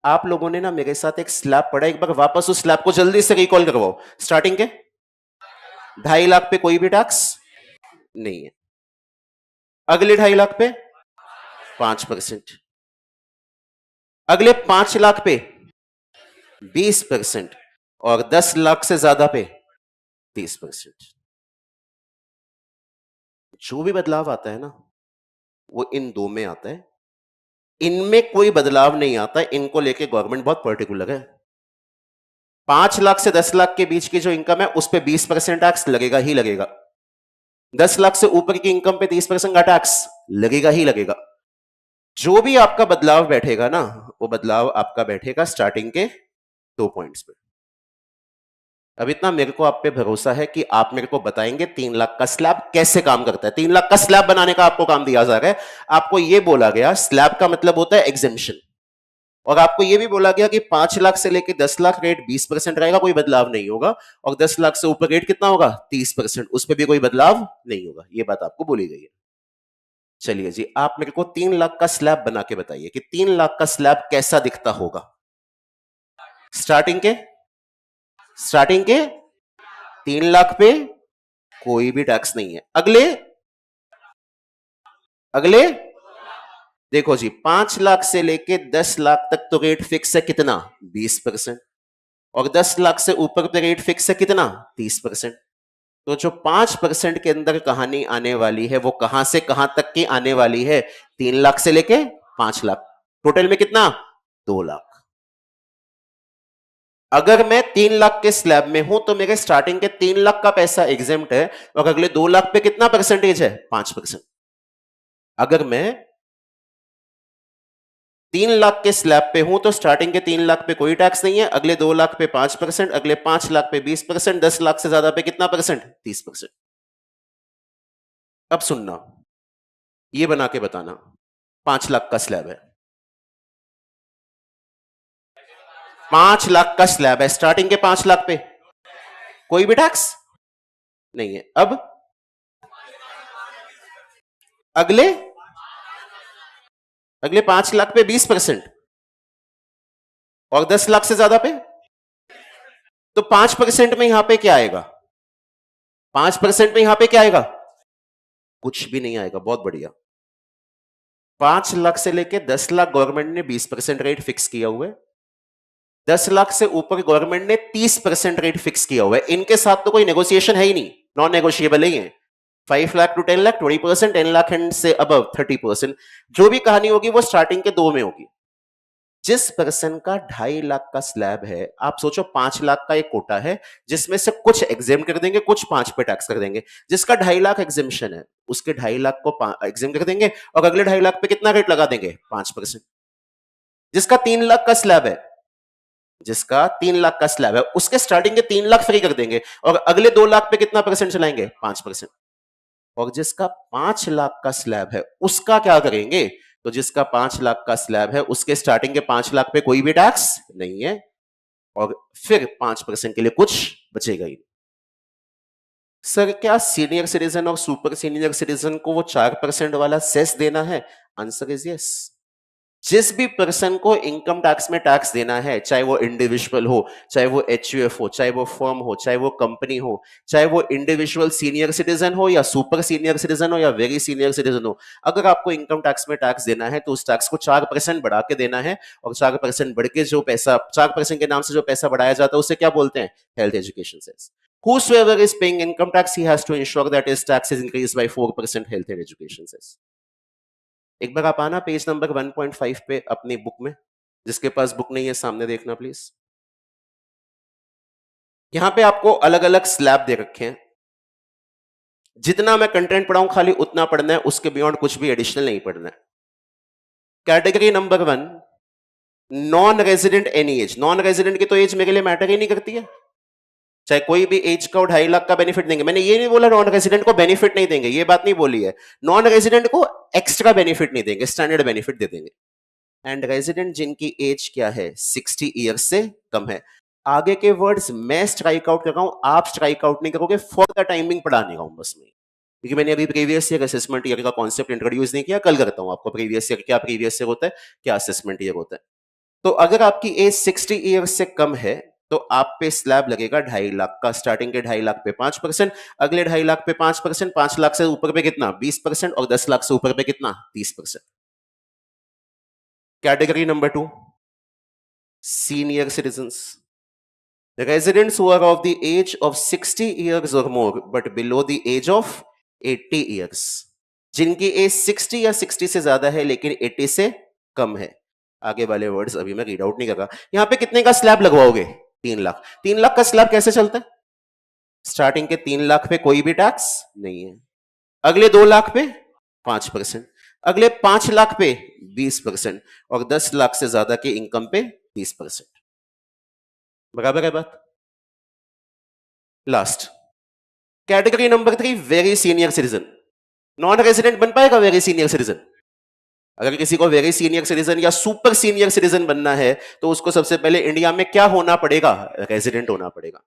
आप लोगों ने ना मेरे साथ एक स्लैब पढ़ा, एक बार वापस उस स्लैब को जल्दी से रिकॉल करवाओ। स्टार्टिंग के 2.5 लाख पे कोई भी टैक्स नहीं है, अगले 2.5 लाख पे 5%, अगले 5 लाख पे 20%, और 10 लाख से ज्यादा पे 30%। जो भी बदलाव आता है ना वो इन 2 में आता है, इनमें कोई बदलाव नहीं आता, इनको लेके गवर्नमेंट बहुत पर्टिकुलर है। 5 लाख से 10 लाख के बीच की जो इनकम है उस पे 20% टैक्स लगेगा ही लगेगा, 10 लाख से ऊपर की इनकम पे 30% का टैक्स लगेगा ही लगेगा। जो भी आपका बदलाव बैठेगा ना वो बदलाव आपका बैठेगा स्टार्टिंग के 2 पॉइंट्स पे। अब इतना मेरे को आप पे भरोसा है कि आप मेरे को बताएंगे 3 लाख का स्लैब कैसे काम करता है। 3 लाख का स्लैब बनाने का आपको काम दिया जा रहा है। आपको यह बोला गया स्लैब का मतलब होता है एग्जेम्पशन, और आपको यह भी बोला गया कि 5 लाख से लेकर 10 लाख रेट 20% रहेगा, कोई बदलाव नहीं होगा, और 10 लाख से ऊपर रेट कितना होगा 30%, उस पर भी कोई बदलाव नहीं होगा। यह बात आपको बोली गई है। चलिए जी, आप मेरे को 3 लाख का स्लैब बना के बताइए कि 3 लाख का स्लैब कैसा दिखता होगा। स्टार्टिंग के 3 लाख पे कोई भी टैक्स नहीं है। अगले देखो जी, 5 लाख से लेके 10 लाख तक तो रेट फिक्स है कितना 20%, और 10 लाख से ऊपर पे रेट फिक्स है कितना 30%। तो जो 5% के अंदर कहानी आने वाली है वो कहां से कहां तक की आने वाली है, 3 लाख से लेके 5 लाख, टोटल में कितना 2 लाख। अगर मैं 3 लाख के स्लैब में हूं तो मेरे स्टार्टिंग के 3 लाख का पैसा एग्जेम्प्ट है, और अगले 2 लाख पे कितना परसेंटेज है 5%। अगर मैं 3 लाख के स्लैब पे हूं तो स्टार्टिंग के 3 लाख पे कोई टैक्स नहीं है, अगले 2 लाख पे 5%, अगले 5 लाख पे 20%, 10 लाख से ज्यादा पे कितना परसेंट 30%। अब सुनना, ये बना के बताना, 5 लाख का स्लैब है, 5 लाख का स्लैब है, स्टार्टिंग के 5 लाख पे कोई भी टैक्स नहीं है। अब अगले 5 लाख पे 20% और 10 लाख से ज्यादा पे, तो 5% में यहां पे क्या आएगा, 5% में यहां पे क्या आएगा, कुछ भी नहीं आएगा। बहुत बढ़िया। 5 लाख से लेके 10 लाख गवर्नमेंट ने 20% रेट फिक्स किया हुआ है, 10 लाख से ऊपर गवर्नमेंट ने 30% रेट फिक्स किया हुआ है। इनके साथ तो कोई नेगोशिएशन है ही नहीं, नॉन नेगोशिएबल ही है। 5 लाख टू 10 लाख 20%, 10 लाख एंड से अबव 30%। जो भी कहानी होगी वो स्टार्टिंग के 2 में होगी। जिस पर्सन का 2.5 लाख का स्लैब है, आप सोचो 5 लाख का एक कोटा है जिसमें से कुछ एग्जेम कर देंगे, कुछ 5 पे टैक्स कर देंगे। जिसका 2.5 लाख एग्जेम्पशन है उसके 2.5 लाख को एग्जेम कर देंगे, और अगले 2.5 लाख पे कितना रेट लगा देंगे 5%। जिसका 3 लाख का स्लैब है, उसके स्टार्टिंग के 3 लाख फ्री कर देंगे, और अगले 2 लाख पे कितना परसेंट चलाएंगे 5%। और जिसका 5 लाख का स्लैब है उसका क्या करेंगे, तो जिसका 5 लाख का स्लैब है उसके स्टार्टिंग के 5 लाख पे कोई भी टैक्स नहीं है, और फिर 5% के लिए कुछ बचेगा ही। सर क्या सीनियर सिटीजन और सुपर सीनियर सिटीजन को वो 4% वाला सेस देना है? Answer is yes. जिस भी पर्सन को इनकम टैक्स में टैक्स देना है, चाहे वो इंडिविजुअल हो, चाहे वो एचयूएफ हो, चाहे वो फर्म हो, चाहे वो कंपनी हो, चाहे वो इंडिविजुअल सीनियर सिटीजन हो या सुपर सीनियर सिटीजन हो या वेरी सीनियर सिटीजन हो, अगर आपको इनकम टैक्स में टैक्स देना है तो उस टैक्स को 4% बढ़ा के देना है, और 4% बढ़ के जो पैसा 4% के नाम से जो पैसा बढ़ाया जाता है उसे क्या बोलते हैं, health education cess. Whosoever is paying income tax, he has to ensure that his tax is increased by 4% health and education cess. एक बार आप आना पेज नंबर 1.5 पे अपनी बुक में, जिसके पास बुक नहीं है सामने देखना प्लीज। यहां पे आपको अलग अलग स्लैब दे रखे हैं। जितना मैं कंटेंट पढ़ाऊं खाली उतना पढ़ना है, उसके बियॉन्ड कुछ भी एडिशनल नहीं पढ़ना है। Category number 1, non resident any as. Non resident की तो एज मेरे लिए मैटर ही नहीं करती है, चाहे कोई भी एज का 2.5 लाख का बेनिफिट देंगे। मैंने ये नहीं बोला नॉन रेजिडेंट को बेनिफिट नहीं देंगे, ये बात नहीं बोली है। नॉन रेजिडेंट को एक्स्ट्रा बेनिफिट नहीं देंगे, स्टैंडर्ड बेनिफिट दे देंगे। एंड रेजिडेंट जिनकी एज क्या है 60 ईयर्स से कम है। आगे के वर्ड्स मैं स्ट्राइक आउट कर रहा हूं, आप स्ट्राइक आउट नहीं करोगे फॉर द टाइमिंग पढ़ाने का हूं बस में, क्योंकि मैंने अभी प्रीवियस ईयर असेसमेंट ईयर का कॉन्सेप्ट इंट्रोड्यूस नहीं किया। कल करता हूं आपको प्रीवियस ईयर क्या प्रीवियस ईयर होता है, क्या असेसमेंट ईयर होता है। तो अगर आपकी एज 60 ईयर्स से कम है तो आप पे स्लैब लगेगा 2.5 लाख का। स्टार्टिंग के 2.5 लाख पे 5%, अगले 2.5 लाख पे 5%, 5 लाख से ऊपर पे कितना 20%, और 10 लाख से ऊपर पे कितना 30%। Category number 2, senior citizens. The residents who are of the age of 60 years or more but below the age of 80 years. जिनकी एज 60 या 60 से ज्यादा है लेकिन 80 से कम है। आगे वाले वर्ड्स अभी मैं रीड आउट नहीं कर रहा। यहां पे कितने का स्लैब लगवाओगे 3 लाख। 3 लाख का स्लैब कैसे चलता है, स्टार्टिंग के 3 लाख पे कोई भी टैक्स नहीं है, अगले 2 लाख पे 5%, अगले 5 लाख पे 20%, और 10 लाख से ज्यादा के इनकम पे 30%। बराबर है बात। Last category number 3 very senior citizen. Non resident बन पाएगा वेरी सीनियर सिटीजन? अगर किसी को वेरी सीनियर सिटीजन या सुपर सीनियर सिटीजन बनना है तो उसको सबसे पहले इंडिया में क्या होना पड़ेगा? रेजिडेंट होना पड़ेगा।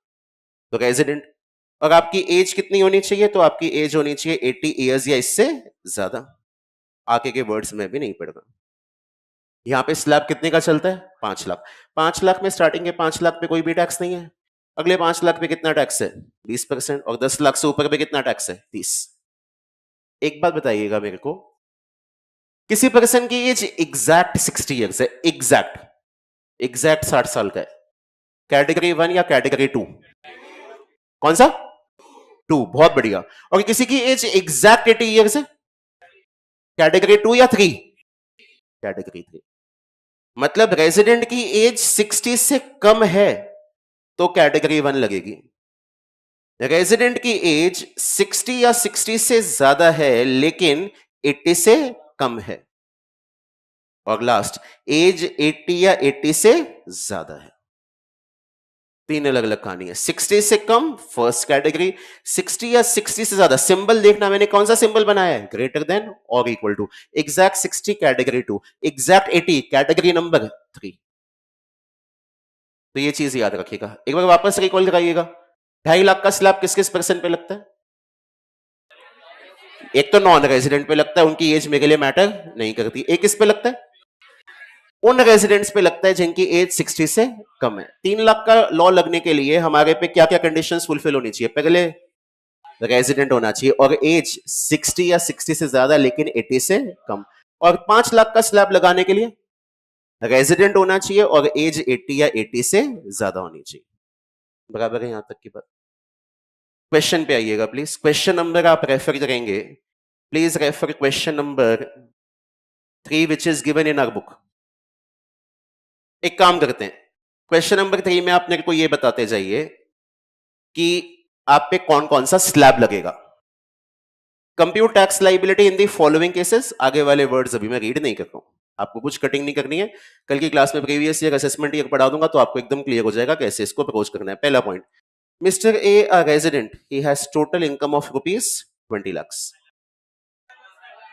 तो रेजिडेंट, और आपकी एज कितनी होनी चाहिए? तो आपकी एज होनी चाहिए 80 इयर्स या इससे ज्यादा। आगे के वर्ड्स में भी नहीं पढ़ रहा। यहां पे स्लैब कितने का चलता है? 5 लाख। 5 लाख में स्टार्टिंग के 5 लाख पे कोई भी टैक्स नहीं है। अगले 5 लाख पे कितना टैक्स है? 20%। और 10 लाख से ऊपर पे कितना टैक्स है? 30। एक बात बताइएगा मेरे को, किसी पर्सन की एज एग्जैक्ट 60 इयर्स है, एग्जैक्ट 60 साल का है, कैटेगरी 1 या कैटेगरी 2? कौन सा? 2। बहुत बढ़िया। और किसी की एज एग्जैक्ट 80 इयर्स है, कैटेगरी 2 या 3? कैटेगरी 3। मतलब रेजिडेंट की एज 60 से कम है तो कैटेगरी 1 लगेगी। रेजिडेंट की एज 60 या 60 से ज्यादा है लेकिन 80 से कम है। और लास्ट, एज 80 या 80 से ज्यादा है। 3 अलग अलग कहानी है। 60 से कम फर्स्ट कैटेगरी, 60 या 60 से ज्यादा। सिंबल देखना, मैंने कौन सा सिंबल बनाया है? ग्रेटर देन और equal to. Exact 60 category 2, exact 80 category number 3। तो ये चीज याद रखिएगा। एक बार वापस रिकॉल कराइएगा। 2.5 लाख का स्लैब किस किस पर्सन पे लगता है? एक तो नॉन रेजिडेंट पे लगता है, उनकी एज मेरे लिए मैटर नहीं करती। एक किस पे लगता है? उन रेजिडेंट्स पे लगता है जिनकी एज 60 से कम है। 3 लाख का लॉ लगने के लिए हमारे पे क्या क्या कंडीशंस फुलफिल होनी चाहिए? पहले रेजिडेंट होना चाहिए और एज 60 या 60 से ज्यादा लेकिन 80 से कम। और 5 लाख का स्लैब लगाने के लिए रेजिडेंट होना चाहिए और एज 80 या 80 से ज्यादा होनी चाहिए। बराबर है यहां तक की बात? क्वेश्चन पे आइएगा प्लीज। क्वेश्चन नंबर आप रेफर करेंगे, please refer question number 3 which is given in our book. एक काम करते हैं, क्वेश्चन नंबर 3 में आप मेरे को ये बताते जाइए कि आप पे कौन कौन सा स्लैब लगेगा। Compute tax liability in the following cases. आगे वाले वर्ड्स अभी मैं रीड नहीं कर रहा हूं, आपको कुछ कटिंग नहीं करनी है। कल की क्लास में प्रीवियस ईयर असेसमेंट ईयर पढ़ा दूंगा तो आपको एकदम क्लियर हो जाएगा कैसे इसको अप्रोच करना है। पहला point, mister A a resident, he has total income of rupees 20 lakh.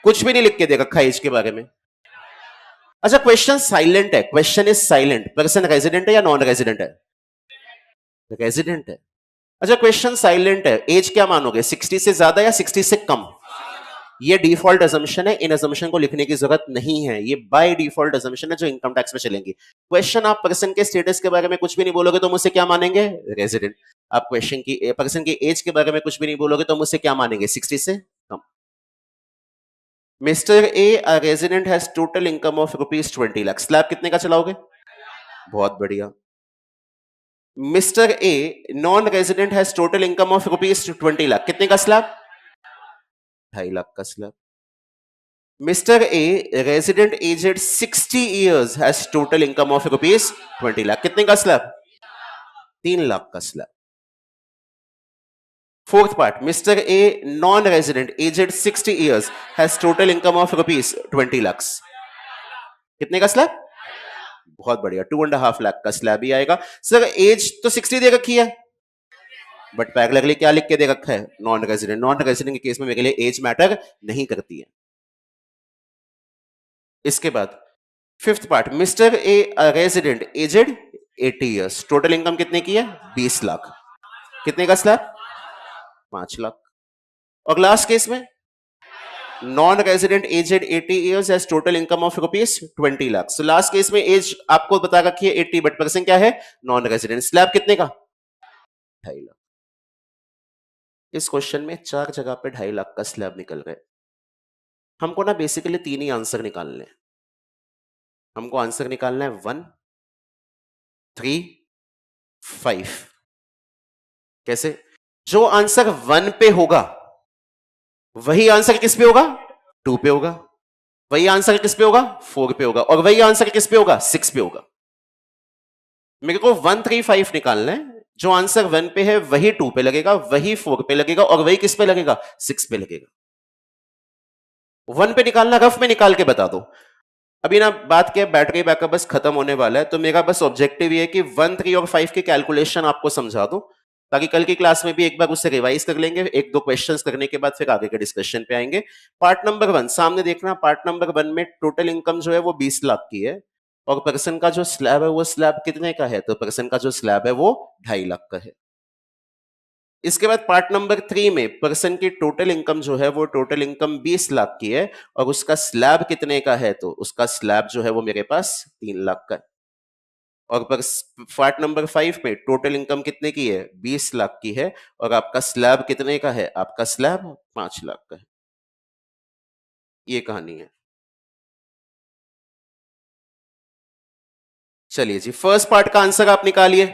कुछ भी नहीं लिख के दे रखा एज के बारे में। अच्छा, क्वेश्चन साइलेंट है, question is silent. Person resident है या नॉन रेजिडेंट है? रेजिडेंट है। अच्छा, क्वेश्चन साइलेंट है, एज क्या मानोगे? 60 से ज्यादा या 60 से कम? ये डिफॉल्ट अजम्पशन है, इन अजम्पशन को लिखने की जरूरत नहीं है। ये बाय डिफॉल्ट अजम्पशन है जो इनकम टैक्स में चलेंगी। क्वेश्चन आप पर्सन के स्टेटस के बारे में कुछ भी नहीं बोलोगे तो मुझसे क्या मानेंगे? रेजिडेंट। आप क्वेश्चन की पर्सन की एज के बारे में कुछ भी नहीं बोलोगे तो मुझसे क्या मानेंगे? 60 से कम। Mr A a resident has total income of rupees 20 lakh. Slab कितने का चलाओगे? बहुत बढ़िया। Mr A non resident has total income of rupees 20 lakh. कितने का स्लैब? 2.5 लाख का slab. Mr A resident aged 60 years has total income of rupees 20 lakh. कितने का स्लैब? 3 लाख का slab. Fourth part, mister A non resident aged 60 years has total income of rupees 20 lakh. कितने का slab? बहुत बढ़िया, 2.5 लाख का स्लैब ही आएगा। सर एज तो 60 दे रखी है बट पैरेलली क्या लिख के दे रखा है? Non resident. नॉन रेजिडेंट के केस में मेरे लिए एज मैटर नहीं करती है। इसके बाद fifth part, mister A resident aged 80 years, total income कितने की है? 20 लाख। कितने का स्लैब? 5 लाख। और लास्ट केस में non resident aged 80 years has total income of rupees 20 lakh. So last case में एज आपको बता रखी है 80 बट पर्सन क्या है? Non resident. स्लैब कितने का? 2.5 लाख। इस क्वेश्चन में 4 जगह पे 2.5 लाख का स्लैब निकल गए। हमको ना बेसिकली 3 ही आंसर निकालने हैं। हमको आंसर निकालना है 1, 3, 5। कैसे? जो आंसर 1 पे होगा वही आंसर किस पे होगा? 2 पे होगा। वही आंसर किस पे होगा? 4 पे होगा। और वही आंसर किस पे होगा? 6 पे होगा। मेरे को 1, 3, 5 निकालना है। जो आंसर 1 पे है वही 2 पे लगेगा, वही 4 पे लगेगा और वही किस पे लगेगा? 6 पे लगेगा। 1 पे निकालना, रफ में निकाल के बता दो। अभी ना बात क्या, बैटरी बैकअप बस खत्म होने वाला है तो मेरा बस ऑब्जेक्टिव ये है कि 1, 3 और 5 की कैलकुलेशन आपको समझा दूं ताकि कल की क्लास में भी एक बार उससे रिवाइज कर लेंगे, एक दो क्वेश्चंस करने के बाद फिर आगे के डिस्कशन पे आएंगे। पार्ट नंबर 1 सामने देखना, पार्ट नंबर 1 में टोटल इनकम जो है वो 20 लाख की है और पर्सन का जो स्लैब है वो स्लैब कितने का है, तो पर्सन का जो स्लैब है वो 2.5 लाख का है। इसके बाद पार्ट नंबर 3 में पर्सन की टोटल इनकम जो है वो टोटल इनकम 20 लाख की है और उसका स्लैब कितने का है, तो उसका स्लैब जो है वो मेरे पास 3 लाख का है। और पार्ट नंबर 5 में टोटल इनकम कितने की है, 20 लाख की है और आपका स्लैब कितने का है, आपका स्लैब 5 लाख का है। ये कहानी है। चलिए जी, फर्स्ट पार्ट का आंसर आप निकालिए।